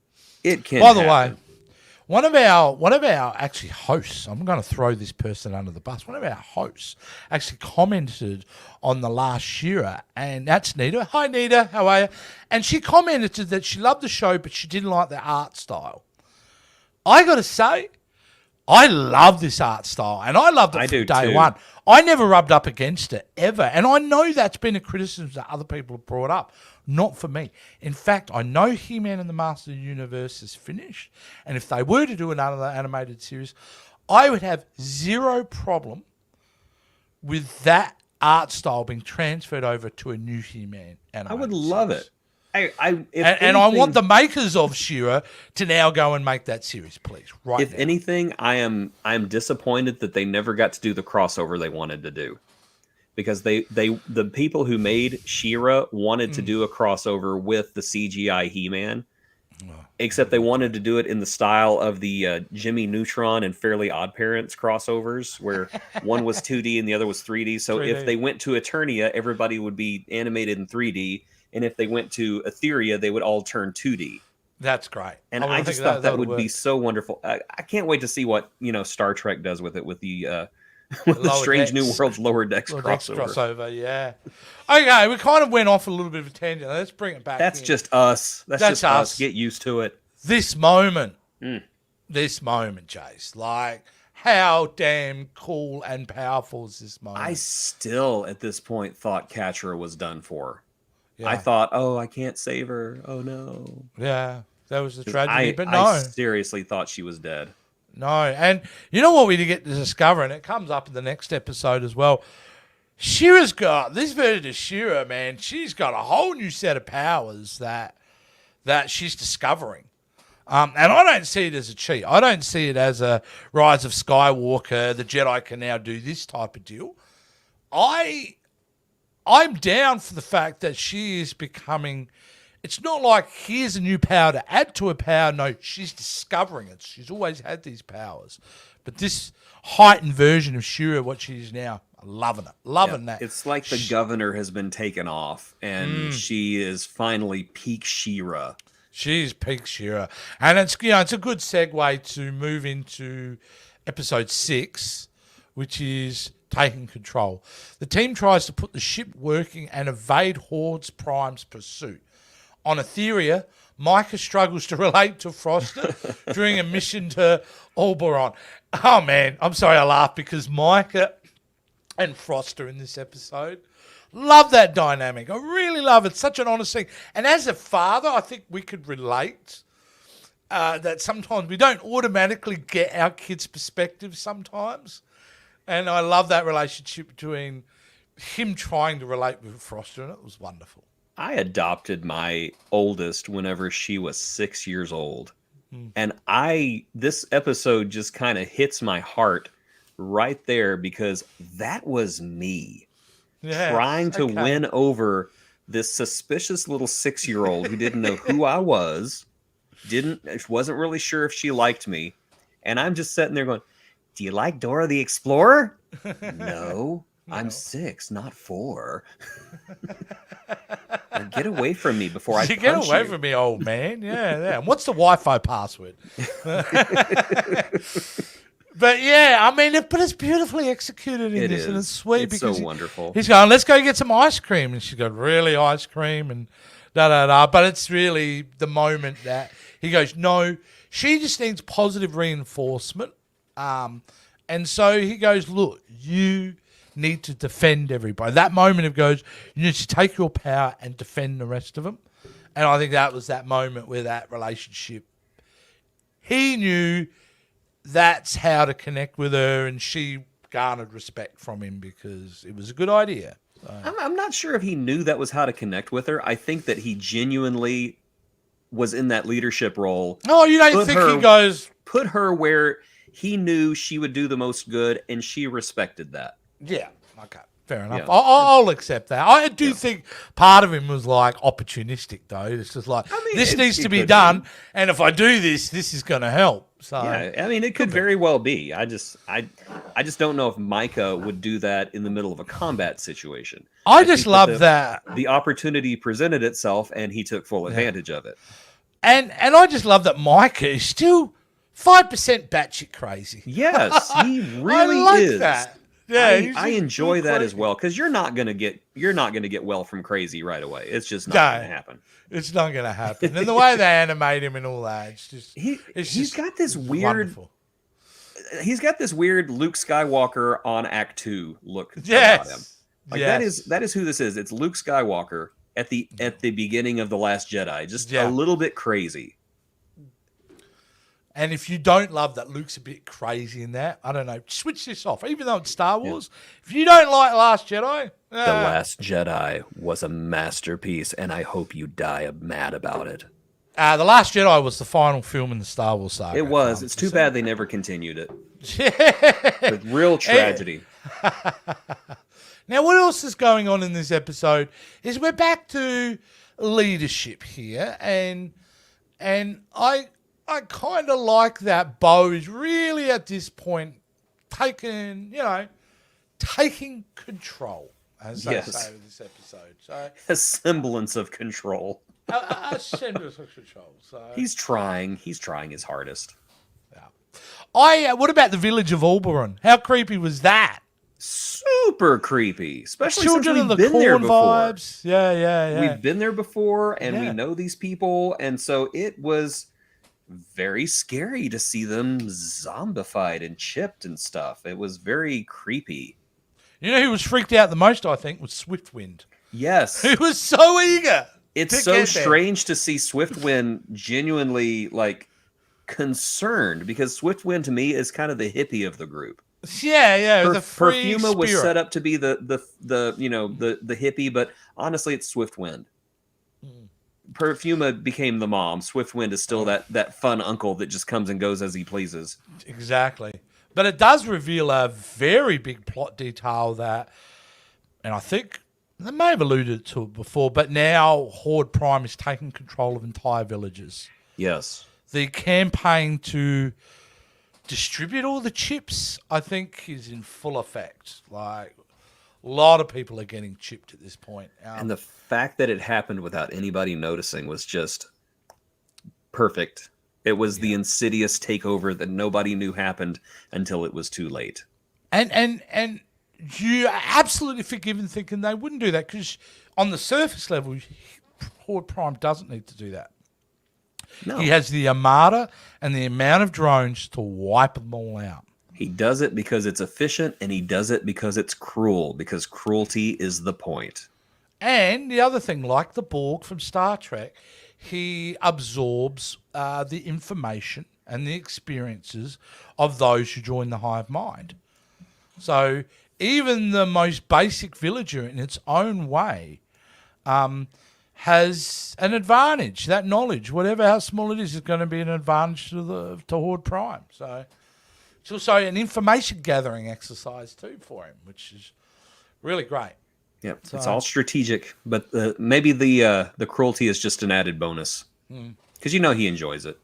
It can. By the way, happen. one of our actually hosts, I'm going to throw this person under the bus. One of our hosts actually commented on the last She-Ra, and that's Nita. Hi, Nita. How are you? And she commented that she loved the show, but she didn't like the art style. I got to say, I love this art style, and I loved it I from do day too. one. I never rubbed up against it, ever. And I know that's been a criticism that other people have brought up. Not for me. In fact, I know He-Man and the Master of the Universe is finished, and if they were to do another animated series, I would have zero problem with that art style being transferred over to a new He-Man animated I would love series. it. And I want the makers of She-Ra to now go and make that series, please. Right If now. anything, I'm disappointed that they never got to do the crossover they wanted to do, because the people who made She-Ra wanted to do a crossover with the CGI He-Man, except they wanted to do it in the style of the Jimmy Neutron and Fairly Odd Parents crossovers, where one was 2D and the other was 3D. So 3D. if they went to Eternia, everybody would be animated in 3D, and if they went to Etheria, they would all turn 2D. That's great. And would I think just thought that that'll would be work. so wonderful. I can't wait to see what Star Trek does with it, with the with the Lower Strange New Decks. Worlds Lower Decks Little Dex crossover. crossover, yeah. Okay, we kind of went off a little bit of a tangent. Let's bring it back. That's in. just us. That's That's just us. us. Get used to it. This moment. Mm. This moment, Jace. Like, how damn cool and powerful is this moment? I still, at this point, thought Catra was done for. Yeah. I thought, oh, I can't save her. Oh no. Yeah, that was the 'Cause tragedy. But I no. seriously thought she was dead. No, and you know what we did get to discover, and it comes up in the next episode as well. She-Ra's got this version of She-Ra, man. She's got a whole new set of powers that she's discovering, and I don't see it as a cheat. I don't see it as a Rise of Skywalker. The Jedi can now do this type of deal. I'm down for the fact that she is becoming. It's not like here's a new power to add to her power. No, she's discovering it. She's always had these powers. But this heightened version of She-Ra, what she is now, I'm loving it. Loving that. It's like the governor has been taken off, and she is finally peak She-Ra. She's peak Shira. And it's it's a good segue to move into episode 6, which is taking control. The team tries to put the ship working and evade Horde Prime's pursuit. On Etheria, Micah struggles to relate to Froster during a mission to Alberon. Oh man, I'm sorry I laugh because Micah and Froster in this episode, love that dynamic. I really love it. Such an honest thing. And as a father, I think we could relate that sometimes we don't automatically get our kids' perspective sometimes. And I love that relationship between him trying to relate with Froster, and it was wonderful. I adopted my oldest whenever she was 6 years old. And this episode just kind of hits my heart right there because that was me trying to win over this suspicious little 6-year-old who didn't know who I was, wasn't really sure if she liked me. And I'm just sitting there going, do you like Dora the Explorer? No. I'm 6, not 4. Get away from me before I punch you. Get away from me, old man. Yeah. And what's the Wi-Fi password? But yeah, I mean, but it's beautifully executed in this, and it's sweet. It's because so wonderful. He's going, let's go get some ice cream, and she's got really ice cream and da-da-da. But it's really the moment that he goes, no, she just needs positive reinforcement. And so he goes, look, you need to defend everybody. That moment of goes, you need to take your power and defend the rest of them. And I think that was that moment where that relationship, he knew that's how to connect with her, and she garnered respect from him because it was a good idea. So. I'm not sure if he knew that was how to connect with her. I think that he genuinely was in that leadership role. Oh, you don't think he goes... Put her where he knew she would do the most good, and she respected that. Yeah, okay, fair enough. Yeah. I'll accept that. I do think part of him was like opportunistic, though. It's just like, this needs to be done, and if I do this is going to help. So yeah, I mean, it could very well be. I just don't know if Micah would do that in the middle of a combat situation. I just love that the opportunity presented itself, and he took full advantage of it. And I just love that Micah is still 5% batshit crazy. Yes, he really is. That. Yeah, I enjoy that as well because you're not gonna get well from crazy right away. It's just not gonna happen. It's not gonna happen. And the way they animate him and all that, it's just he's got this weird. Wonderful. He's got this weird Luke Skywalker on Act 2 look about him. Like that is who this is. It's Luke Skywalker at the beginning of The Last Jedi, just a little bit crazy. And if you don't love that Luke's a bit crazy in that, I don't know, switch this off. Even though it's Star Wars, if you don't like Last Jedi... The Last Jedi was a masterpiece, and I hope you die mad about it. The Last Jedi was the final film in the Star Wars saga. It was. It's too bad they never continued it. With real tragedy. Now, what else is going on in this episode is we're back to leadership here, and I kind of like that Bo is really at this point taking control, as they say with this episode. So a semblance of control. a semblance of control. So he's trying his hardest. Yeah. What about the village of Alberon? How creepy was that? Super creepy, especially Children since of we've the been there Corn before. Vibes. Yeah. We've been there before, and we know these people, and so it was very scary to see them zombified and chipped and stuff. It was very creepy. You know who was freaked out the most, I think, was Swiftwind. Yes. He was so eager. It's so strange to see Swiftwind genuinely concerned, because Swiftwind to me is kind of the hippie of the group. Yeah. The free Perfuma spirit was set up to be the hippie, but honestly it's Swiftwind. Perfuma became the mom. Swiftwind is still that fun uncle that just comes and goes as he pleases. Exactly. But it does reveal a very big plot detail that, and I think they may have alluded to it before, but now Horde Prime is taking control of entire villages. Yes. The campaign to distribute all the chips, I think, is in full effect. Like, a lot of people are getting chipped at this point. And the fact that it happened without anybody noticing was just perfect. It was the insidious takeover that nobody knew happened until it was too late. And you are absolutely forgiven thinking they wouldn't do that, because on the surface level, Horde Prime doesn't need to do that. No. He has the armada and the amount of drones to wipe them all out. He does it because it's efficient, and he does it because it's cruel, because cruelty is the point. And the other thing, like the Borg from Star Trek, he absorbs the information and the experiences of those who join the hive mind. So even the most basic villager in its own way has an advantage. That knowledge, whatever how small it is going to be an advantage to Horde Prime. So it's also an information gathering exercise too for him, which is really great. Yep, it's all strategic, but maybe the cruelty is just an added bonus, because he enjoys it.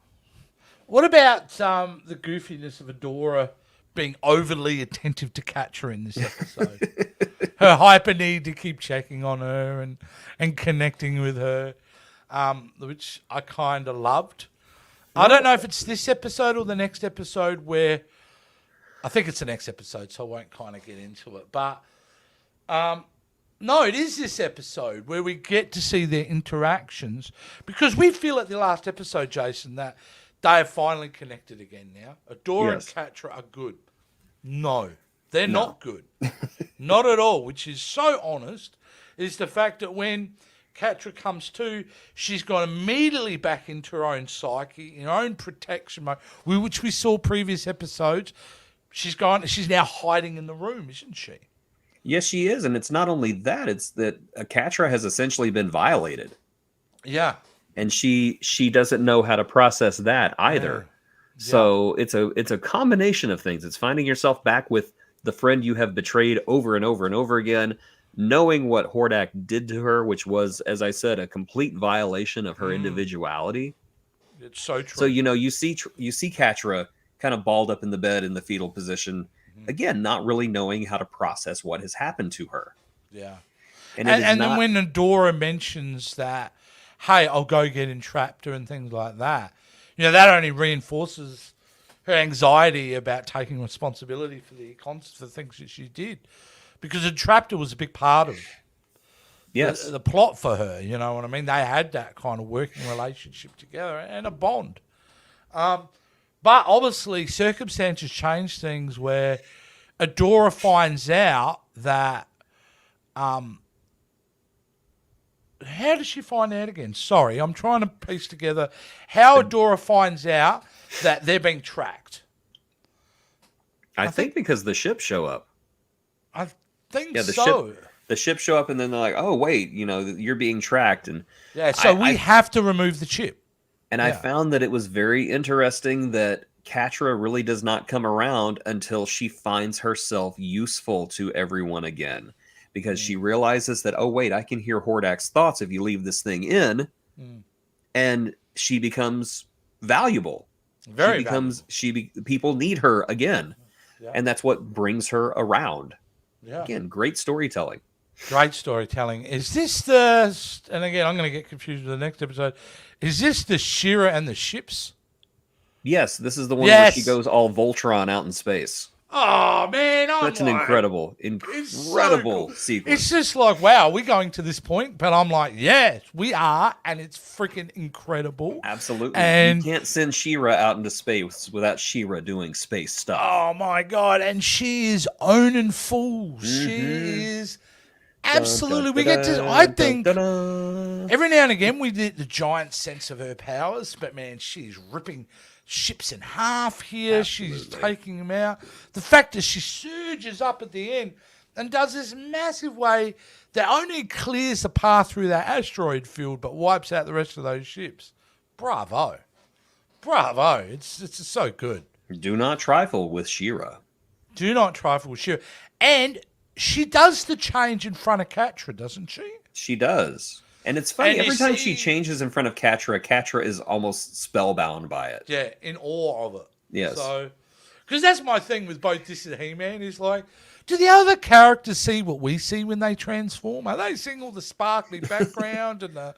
What about the goofiness of Adora being overly attentive to Catra in this episode? Her hyper need to keep checking on her and connecting with her, which I kind of loved. I don't know if it's this episode or the next episode where... I think it's the next episode, so I won't kind of get into it. But... no, it is this episode where we get to see their interactions, because we feel at the last episode, Jason, that they have finally connected again now. Adora and Catra are good. No, they're not good. Not at all, which is so honest, is the fact that when Catra comes to, she's gone immediately back into her own psyche, in her own protection mode, which we saw previous episodes. She's now hiding in the room, isn't she? Yes, she is, and it's not only that; it's that Catra has essentially been violated. Yeah, and she doesn't know how to process that either. Yeah. So it's a combination of things. It's finding yourself back with the friend you have betrayed over and over and over again, knowing what Hordak did to her, which was, as I said, a complete violation of her individuality. It's so true. So you see Catra kind of balled up in the bed in the fetal position. Again, not really knowing how to process what has happened to her. Yeah. And then when Adora mentions that, hey, I'll go get entrapped her and things like that, that only reinforces her anxiety about taking responsibility for the things that she did. Because entrapped her was a big part of the plot for her, you know what I mean? They had that kind of working relationship together and a bond. But obviously, circumstances change things where Adora finds out that... how does she find out again? Sorry, I'm trying to piece together how Adora finds out that they're being tracked. I think because the ships show up. I think so. The ships show up and then they're like, oh, wait, you're being tracked. And so we have to remove the chip. And I found that it was very interesting that Catra really does not come around until she finds herself useful to everyone again. Because she realizes that, oh, wait, I can hear Hordak's thoughts if you leave this thing in. And she becomes valuable. Very valuable. People need her again. Yeah. And that's what brings her around. Yeah. Again, great storytelling. Great storytelling. Is this and again, I'm going to get confused with the next episode. Is this the She-Ra and the ships? Yes, this is the one where she goes all Voltron out in space. Oh, man. That's an incredible so cool. sequence. It's just like, wow, we're going to this point. But I'm like, yes, we are. And it's freaking incredible. Absolutely. And you can't send She-Ra out into space without She-Ra doing space stuff. Oh, my God. And she is owning fools. She is... Absolutely. We get to, I think, every now and again we get the giant sense of her powers, but man, she's ripping ships in half here. Absolutely. She's taking them out. The fact that she surges up at the end and does this massive way that only clears the path through that asteroid field but wipes out the rest of those ships. Bravo. Bravo. It's just so good. Do not trifle with She-Ra. Do not trifle with She-Ra. And she does the change in front of Catra, doesn't she? She does. And it's funny, every time she changes in front of Catra, Catra is almost spellbound by it. Yeah, in awe of it. Yes. So, because that's my thing with both this and He-Man is like, do the other characters see what we see when they transform? Are they seeing all the sparkly background and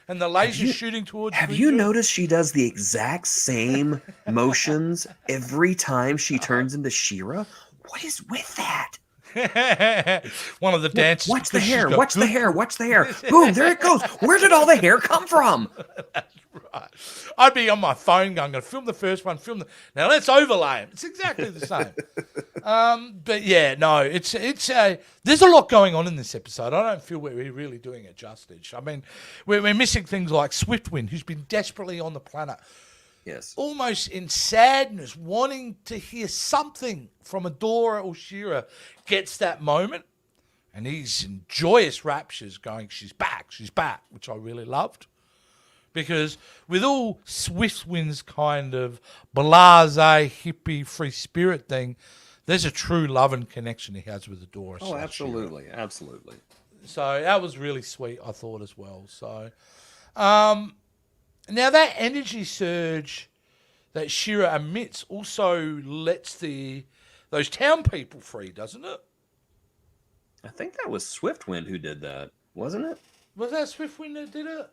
and the laser shooting towards. Have you noticed she does the exact same motions every time she turns into She-Ra? What is with that? One of the dances. Watch the hair. Watch the hair. Watch the hair. Boom! There it goes. Where did all the hair come from? Right. I'd be on my phone going, I'm going to film the first one, now let's overlay them. It's exactly the same. But yeah, no, there's a lot going on in this episode. I don't feel we're really doing it justice. I mean, we're missing things like Swiftwind, who's been desperately on the planet. Yes. Almost in sadness, wanting to hear something from Adora or She-Ra, gets that moment. And he's in joyous raptures going, she's back, which I really loved. Because with all Swiftwind's kind of blasé, hippie, free spirit thing, there's a true love and connection he has with Adora. Oh, absolutely. She-Ra. Absolutely. So that was really sweet, I thought, as well. So, now that energy surge that She-Ra emits also lets those town people free, doesn't it? I think that was Swiftwind who did that, wasn't it? Was that Swiftwind that did it?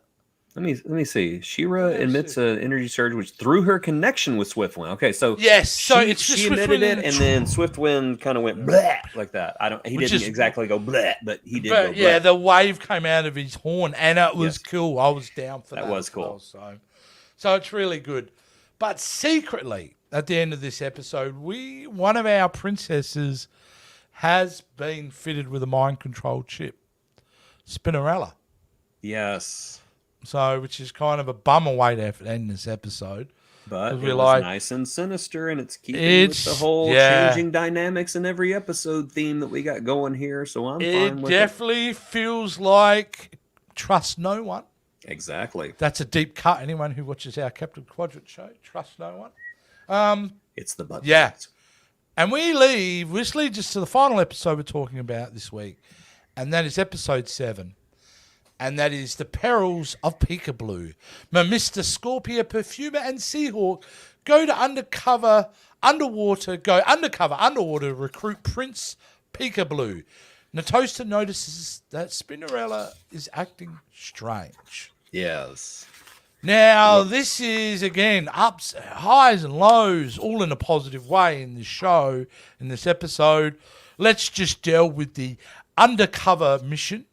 Let me see. She-Ra emits an energy surge, which through her connection with Swiftwind. Okay, so yes, so it's just she emitted it, and then Swiftwind kind of went bleh like that. He didn't exactly go bleh, but he did. Go bleh. Yeah, the wave came out of his horn, and it was cool. I was down for that. That was cool. Well, so it's really good. But secretly, at the end of this episode, one of our princesses has been fitted with a mind-controlled chip, Spinnerella. Yes. So, which is kind of a bummer way to end this episode. But it was nice and sinister, and it's keeping with the whole changing dynamics in every episode theme that we got going here, so I'm fine with it. It definitely feels like trust no one. Exactly. That's a deep cut. Anyone who watches our Captain Quadrant show, trust no one. It's the button. Yeah. And this leads us to the final episode we're talking about this week, and that is episode 7. And that is The Perils of Peekaboo. Mr. Scorpia, Perfumer, and Seahawk go underwater to recruit Prince Peekaboo. Natosta notices that Spinnerella is acting strange. Yes. Now, this is, again, ups, highs and lows, all in a positive way in this show, in this episode. Let's just delve with the undercover mission.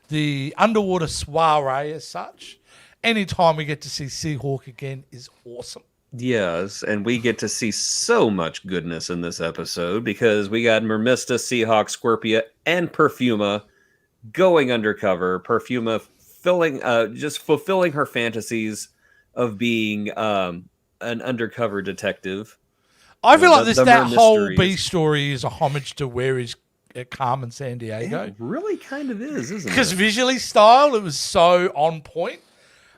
The underwater soiree as such. Anytime we get to see Seahawk again is awesome. Yes, and we get to see so much goodness in this episode because we got Mermista, Seahawk, Scorpia, and Perfuma going undercover. Perfuma just fulfilling her fantasies of being an undercover detective. I feel like that whole B story is a homage to Where Is Carmen Sandiego. It really kind of is, isn't it? Because visually style, it was so on point.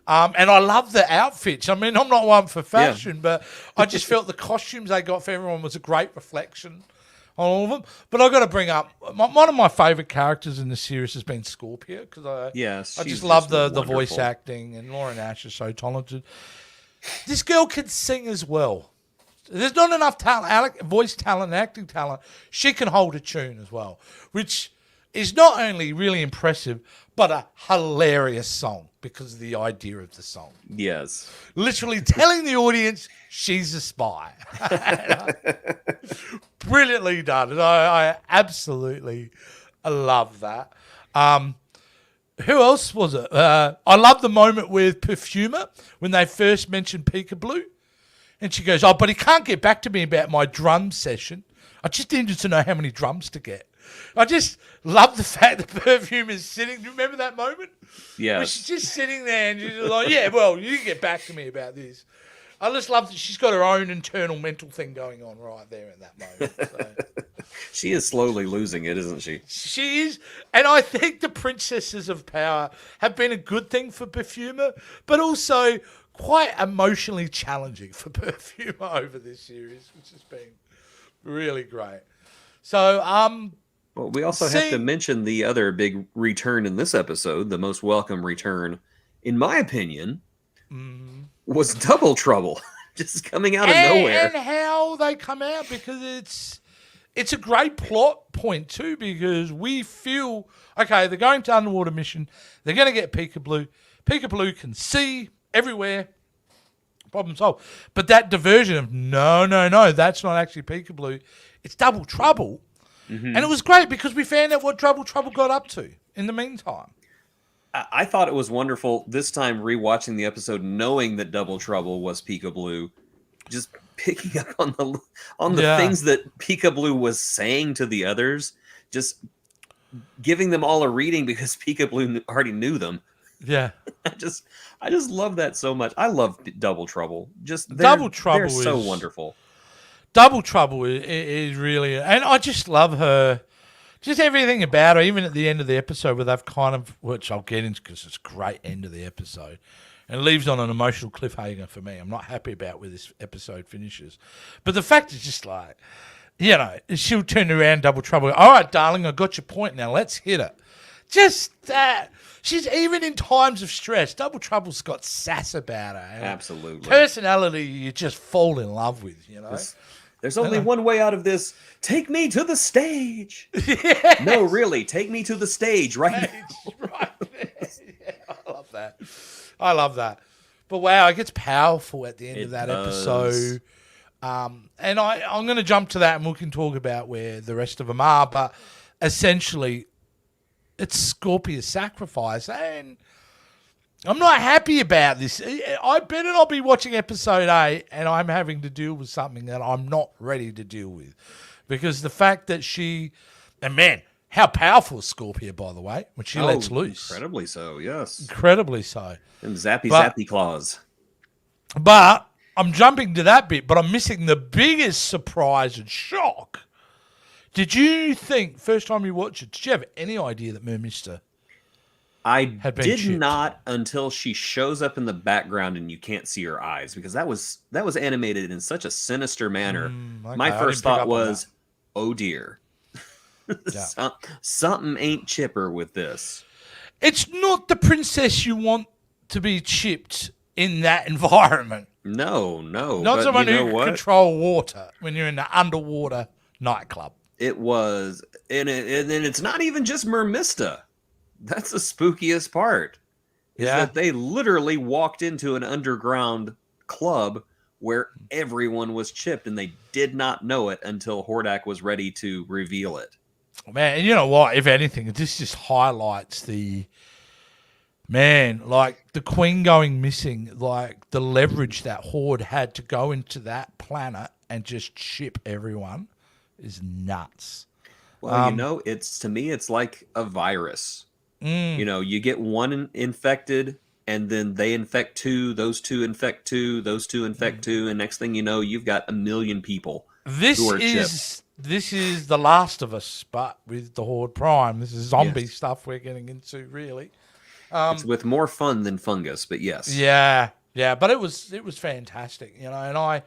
And I love the outfits. I mean, I'm not one for fashion, but I just felt the costumes they got for everyone was a great reflection on all of them. But I've got to bring up, one of my favourite characters in the series has been Scorpia, because I just love the voice acting, and Lauren Ash is so talented. This girl can sing as well. There's not enough talent, voice talent and acting talent. She can hold a tune as well, which is not only really impressive, but a hilarious song because of the idea of the song. Yes. Literally telling the audience she's a spy. Brilliantly done. And I absolutely love that. Who else was it? I love the moment with Perfuma when they first mentioned Peekaboo. And she goes, but he can't get back to me about my drum session. I just needed to know how many drums to get. I just love the fact that Perfume is sitting. Do you remember that moment? Yeah. She's just sitting there and she's like, you can get back to me about this. I just love that she's got her own internal mental thing going on right there at that moment. So. She is slowly losing it, isn't she? She is. And I think the Princesses of Power have been a good thing for Perfuma, but also quite emotionally challenging for Perfuma over this series, which has been really great. So, well, we also have to mention the other big return in this episode, the most welcome return, in my opinion, was Double Trouble, just coming out of nowhere. And how they come out, because it's a great plot point too, because we feel, okay, they're going to underwater mission, they're going to get Peekaboo, Peekaboo can see everywhere. Problem solved. But that diversion of no, that's not actually Peekaboo. It's Double Trouble. And it was great because we found out what Double Trouble got up to in the meantime. I thought it was wonderful this time rewatching the episode, knowing that Double Trouble was Peekaboo, just picking up on the things that Peekaboo was saying to the others, just giving them all a reading because Peekaboo already knew them. Yeah. I just love that so much. I love Double Trouble. Double Trouble they're so is wonderful. Double Trouble is really, and I just love her. Just everything about her, even at the end of the episode where they've kind of, which I'll get into because it's a great end of the episode, and it leaves on an emotional cliffhanger for me. I'm not happy about where this episode finishes. But the fact is just like, she'll turn around, Double Trouble. All right, darling, I got your point now. Let's hit it. Just that. She's even in times of stress. Double Trouble's got sass about her. Absolutely. Personality you just fall in love with, There's only one way out of this. Take me to the stage. Yes. No, really. Take me to the stage right now. Right there. Yeah, I love that. But wow, it gets powerful at the end of that episode. And I'm going to jump to that and we can talk about where the rest of them are. But essentially, it's Scorpia's sacrifice. And I'm not happy about this. I better not be watching episode 8 and I'm having to deal with something that I'm not ready to deal with. Because the fact that and man, how powerful is Scorpia, by the way, when she lets loose. Incredibly so, yes. Incredibly so. And zappy claws. But I'm jumping to that bit, but I'm missing the biggest surprise and shock. Did you think, first time you watched it, did you have any idea that Mermista I did not until she shows up in the background and you can't see her eyes, because that was animated in such a sinister manner. Okay, my first thought was, oh dear. Something ain't chipper with this. It's not the princess you want to be chipped in that environment. No. Not someone who can control water when you're in the underwater nightclub. It was, and it's not even just Mermista. That's the spookiest part. Is that they literally walked into an underground club where everyone was chipped, and they did not know it until Hordak was ready to reveal it. Man, and you know what? If anything, this just highlights the Queen going missing, like the leverage that Horde had to go into that planet and just chip everyone is nuts. Well, to me, it's like a virus. You get one infected, and then they infect two, those two infect two, those two infect two, and next thing you know, you've got 1 million people who are chipped. This is The Last of Us, but with the Horde Prime. This is zombie stuff we're getting into, really. It's with more fun than fungus, but yes. Yeah, but it was fantastic, and I...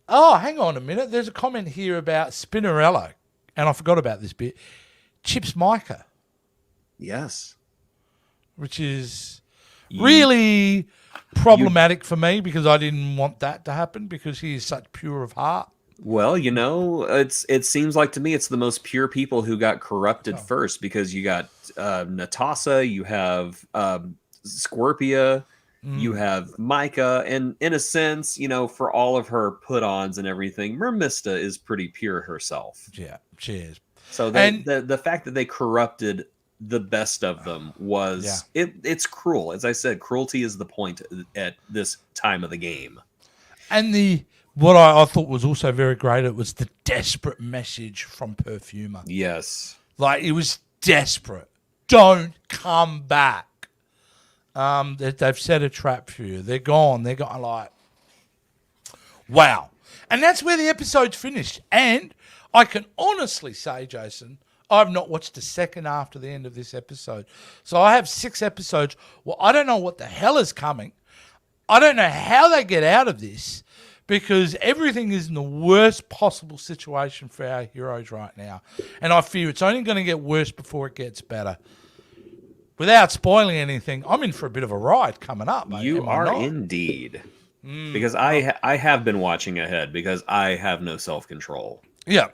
hang on a minute. There's a comment here about Spinnerella, and I forgot about this bit. Chips Micah. Yes. Which is really problematic for me because I didn't want that to happen because he is such pure of heart. Well, it seems like to me it's the most pure people who got corrupted first, because you got Natasa, you have Scorpia, you have Micah, and in a sense, for all of her put-ons and everything, Mermista is pretty pure herself. Yeah, she is. So the fact that they corrupted the best of them was it's cruel. As I said, cruelty is the point at this time of the game. And what I thought was also very great, it was the desperate message from Perfumer. Yes. Like, it was desperate. Don't come back. They've set a trap for you. They're gone. They're gone. Like, wow. And that's where the episode's finished. And I can honestly say, Jason, I've not watched a second after the end of this episode. So I have 6 episodes. Well, I don't know what the hell is coming. I don't know how they get out of this, because everything is in the worst possible situation for our heroes right now. And I fear it's only going to get worse before it gets better. Without spoiling anything, I'm in for a bit of a ride coming up, mate. You are indeed. Because I have been watching ahead because I have no self-control. Yeah.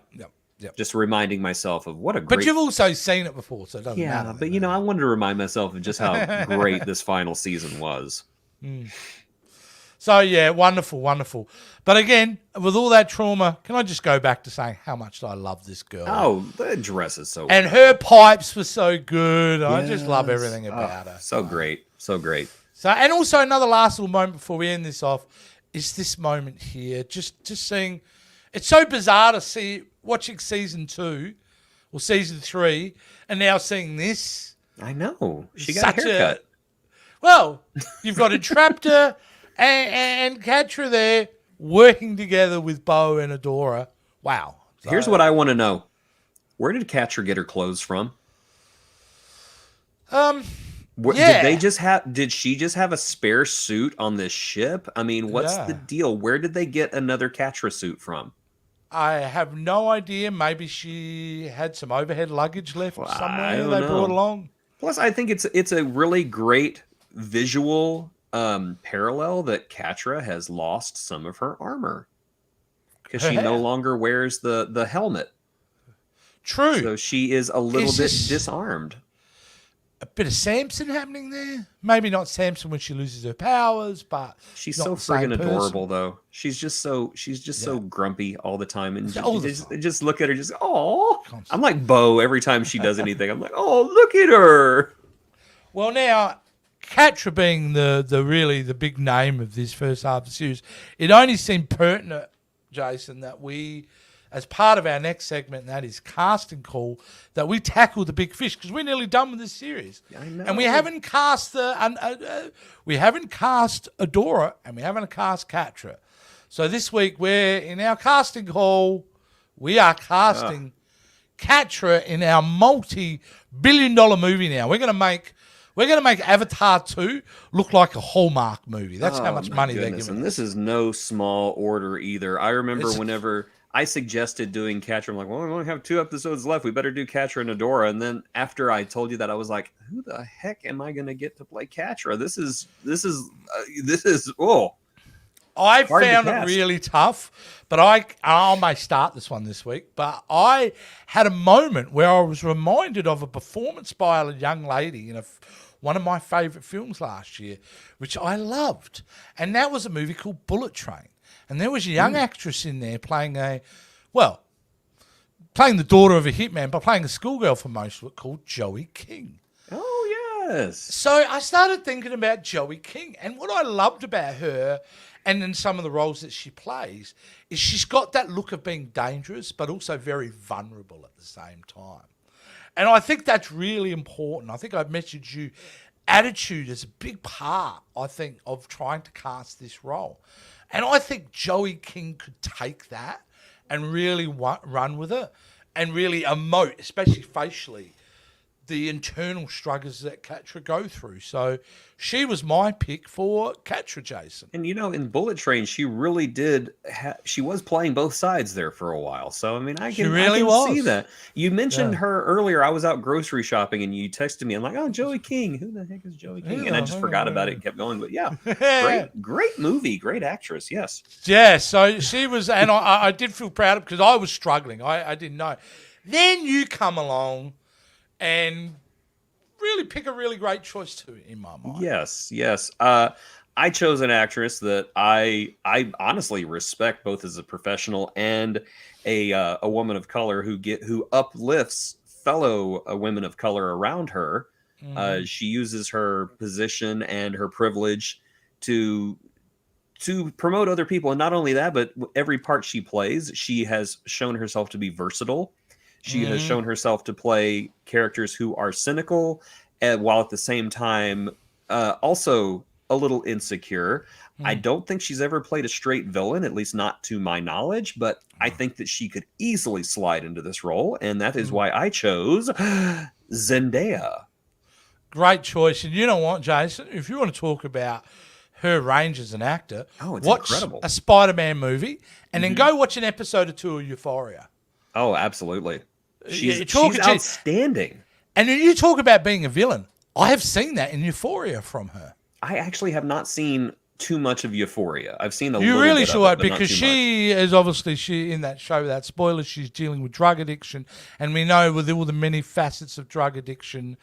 Yep. Just reminding myself of what a But great. you've also seen it before, so it doesn't matter. But I wanted to remind myself of just how great this final season was. So, yeah, wonderful, wonderful. But again, with all that trauma, can I just go back to saying how much I love this girl? Oh, the dress is so. And her pipes were so good. I just love Yes. everything about her. So great, so great. So, and also another last little moment before we end this off is this moment here. Just seeing, it's so bizarre to see watching season 2 or season 3, and now seeing this. I know she got a haircut. Well, you've got Entraptor and Catra there working together with Bo and Adora. Wow. So, Here's what I want to know: where did Catra get her clothes from? Yeah. Did they just have? Did she just have a spare suit on this ship? I mean, what's the deal? Where did they get another Catra suit from? I have no idea. Maybe she had some overhead luggage left somewhere don't they know. brought along. Plus, I think it's a really great visual parallel that Catra has lost some of her armor because she no longer wears the helmet. True. So she is a little bit disarmed. A bit of Samson happening there. Maybe not Samson when she loses her powers, but she's not so the same friggin' adorable person. though. She's just so grumpy all the time, and All the just look at her, just oh. I'm like Bo every time she does anything. I'm like, oh, look at her. Well, now Catra being the really the big name of this first half of the series, it only seemed pertinent, Jason, that we, as part of our next segment, and that is casting call, that we tackle the big fish because we're nearly done with this series. I know. And we haven't cast we haven't cast Adora and we haven't cast Catra. So this week we're in our casting call. We are casting Catra in our multi-billion-dollar movie. Now we're going to make Avatar 2 look like a Hallmark movie. That's how much money they're giving. And this is no small order either. I remember whenever I suggested doing Catra, I'm like, well, we only have 2 episodes left. We better do Catra and Adora. And then after I told you that, I was like, who the heck am I going to get to play Catra? This is I hard to found it cast. really tough, but I may start this one this week. But I had a moment where I was reminded of a performance by a young lady in one of my favourite films last year, which I loved, and that was a movie called Bullet Train. And there was a young actress in there playing the daughter of a hitman, but playing a schoolgirl for most of it, called Joey King. Oh, yes. So I started thinking about Joey King, and what I loved about her and in some of the roles that she plays is she's got that look of being dangerous, but also very vulnerable at the same time. And I think that's really important. I think I've messaged you, attitude is a big part, I think, of trying to cast this role. And I think Joey King could take that and really run with it and really emote, especially facially, the internal struggles that Catra go through. So she was my pick for Catra, Jason. And in Bullet Train, she really did. She was playing both sides there for a while. So I mean, I can see that. You mentioned her earlier. I was out grocery shopping, and you texted me. I'm like, "Oh, Joey King. Who the heck is Joey King?" And I just forgot about it and kept going. But yeah, great movie, great actress. Yes. Yeah. So she was, and I did feel proud because I was struggling. I didn't know. Then you come along and really pick a really great choice too, in my mind. Yes. I chose an actress that I honestly respect both as a professional and a woman of color who uplifts fellow women of color around her. Mm-hmm. She uses her position and her privilege to promote other people, and not only that, but every part she plays, she has shown herself to be versatile. She has shown herself to play characters who are cynical, while at the same time also a little insecure. I don't think she's ever played a straight villain, at least not to my knowledge, but I think that she could easily slide into this role, and that is why I chose Zendaya. Great choice. And you know what, Jason? If you want to talk about her range as an actor, it's watch incredible. A Spider-Man movie and then go watch an episode or 2 of Euphoria. Oh, absolutely. She's talking outstanding. And then you talk about being a villain. I have seen that in Euphoria from her. I actually have not seen too much of Euphoria. I've seen a You little really bit should, of it, but not because too she is obviously in that show without spoilers. She's dealing with drug addiction, and we know with all the many facets of drug addiction,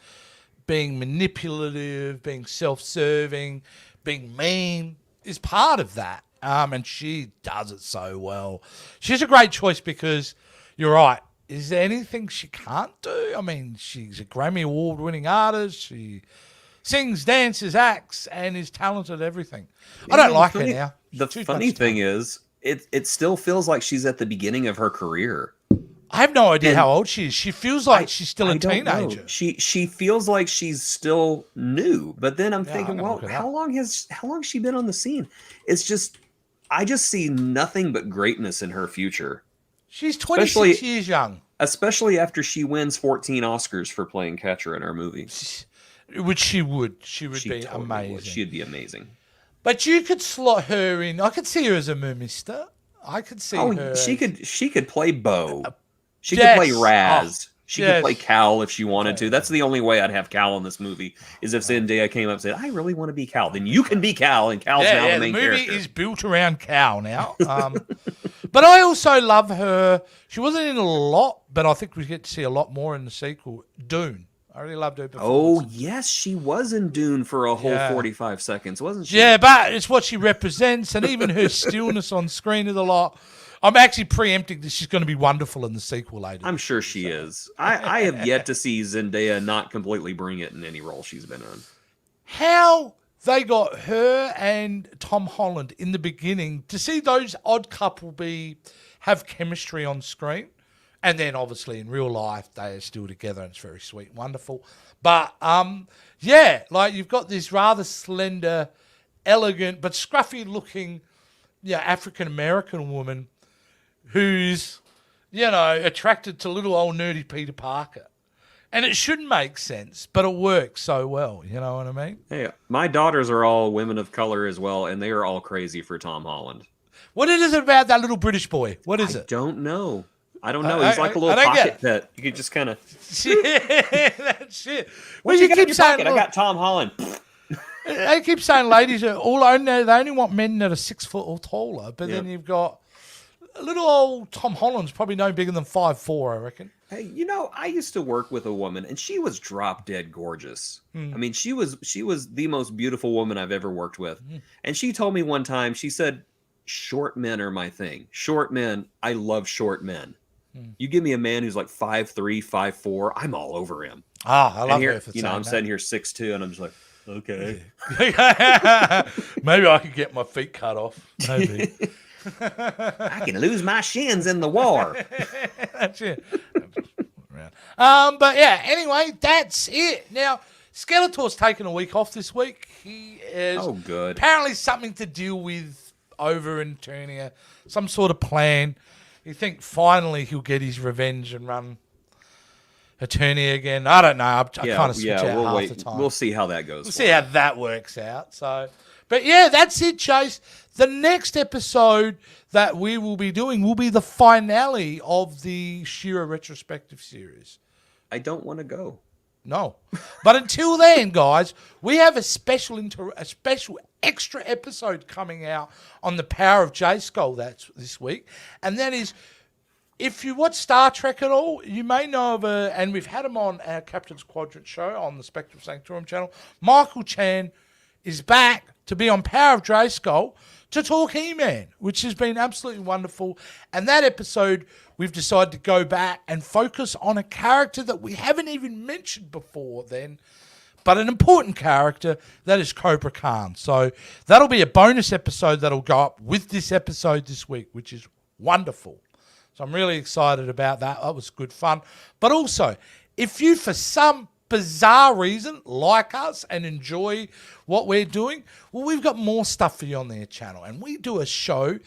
being manipulative, being self-serving, being mean is part of that. And she does it so well. She's a great choice because you're right. Is there anything she can't do? I mean, she's a Grammy Award-winning artist. She sings, dances, acts, and is talented at everything. I don't like her now. The funny thing is, it still feels like she's at the beginning of her career. I have no idea how old she is. She feels like she's still a teenager. She feels like she's still new. But then I'm thinking, well, how long has she been on the scene? It's just, I just see nothing but greatness in her future. She's 26 years young. Especially after she wins 14 Oscars for playing Catcher in our movie. Which she would. She would be totally amazing. She'd be amazing. But you could slot her in. I could see her as a Mermister. I could see her. She could play Bo. She could play Raz. She could play Cal if she wanted to. That's the only way I'd have Cal in this movie, is if Zendaya came up and said, I really want to be Cal. Then you can be Cal, and Cal's now the main character. The movie is built around Cal now. But I also love her. She wasn't in a lot, but I think we get to see a lot more in the sequel. Dune. I really loved her performance. Oh, yes, she was in Dune for a whole 45 seconds, wasn't she? Yeah, but it's what she represents, and even her stillness on screen is a lot. I'm actually preempting that she's going to be wonderful in the sequel later. I'm sure she is. I have yet to see Zendaya not completely bring it in any role she's been on. How they got her and Tom Holland in the beginning, to see those odd couple have chemistry on screen, and then obviously in real life they are still together and it's very sweet and wonderful. But like you've got this rather slender, elegant but scruffy looking African American woman who's, attracted to little old nerdy Peter Parker. And it should make sense, but it works so well. You know what I mean? Hey, my daughters are all women of color as well, and they are all crazy for Tom Holland. What is it about that little British boy? What is it? I don't know. He's like a little pocket pet. You could just kind of... That's it. Well, you keep saying, I got Tom Holland. They keep saying ladies are they only want men that are 6 foot or taller, but then you've got little old Tom Holland's probably no bigger than 5'4", I reckon. Hey, I used to work with a woman, and she was drop dead gorgeous. I mean, she was the most beautiful woman I've ever worked with. And she told me one time, she said, short men are my thing. Short men, I love short men. You give me a man who's like 5'3", 5'4", I'm all over him. I love her for saying I'm sitting here 6'2", and I'm just like, okay. Maybe I could get my feet cut off. Maybe. I can lose my shins in the war. That's it. But yeah, anyway, that's it. Now, Skeletor's taken a week off this week. He is good. Apparently something to deal with over in Eternia, some sort of plan. You think finally he'll get his revenge and run Eternia again. I don't know. I kind of switch out half the time. We'll see how that goes. We'll see how that works out. So, but yeah, that's it, Chase. The next episode that we will be doing will be the finale of the She-Ra retrospective series. I don't want to go. No. But until then, guys, we have a special extra episode coming out on the Power of J-Skull that's this week. And that is, if you watch Star Trek at all, you may know of and we've had him on our Captain's Quadrant show on the Spectrum Sanctorum channel. Michael Chan is back to be on Power of J-Skull to talk He-Man, which has been absolutely wonderful. And that episode, we've decided to go back and focus on a character that we haven't even mentioned before then, but an important character, that is Cobra Khan. So that'll be a bonus episode that'll go up with this episode this week, which is wonderful. So I'm really excited about that. That was good fun. But also, if you, for some bizarre reason, like us and enjoy what we're doing, well, we've got more stuff for you on their channel. And we do a show,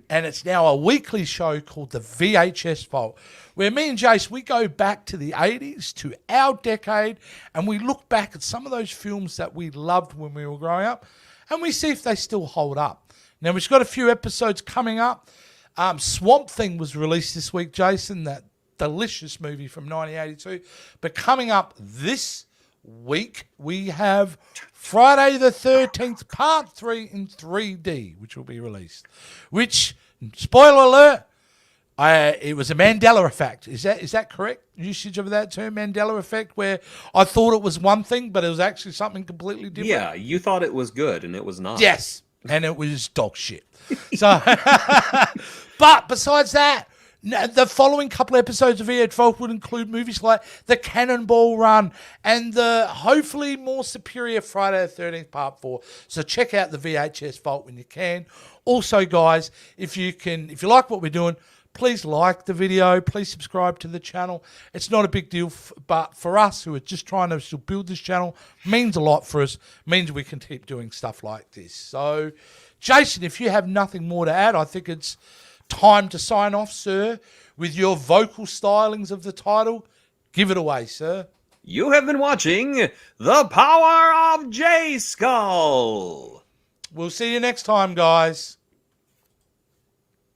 and it's now a weekly show called the VHS Vault, where me and Jace, we go back to the 80s, to our decade, and we look back at some of those films that we loved when we were growing up, and we see if they still hold up. Now, we've got a few episodes coming up. Swamp Thing was released this week, Jason, that delicious movie from 1982. But coming up this week, we have Friday the 13th, Part 3 in 3D, which will be released. Which, spoiler alert, it was a Mandela effect. Is that correct usage of that term, Mandela effect, where I thought it was one thing, but it was actually something completely different? Yeah, you thought it was good, and it was not. Yes, and it was dog shit. So, but besides that, the following couple episodes of VH Vault would include movies like The Cannonball Run and the hopefully more superior Friday the 13th Part 4. So check out the VHS Vault when you can. Also, guys, if you like what we're doing, please like the video. Please subscribe to the channel. It's not a big deal, but for us who are just trying to still build this channel, means a lot for us. Means we can keep doing stuff like this. So, Jason, if you have nothing more to add, I think it's time to sign off, sir, with your vocal stylings of the title. Give it away, sir. You have been watching The Power of J Skull. We'll see you next time, guys.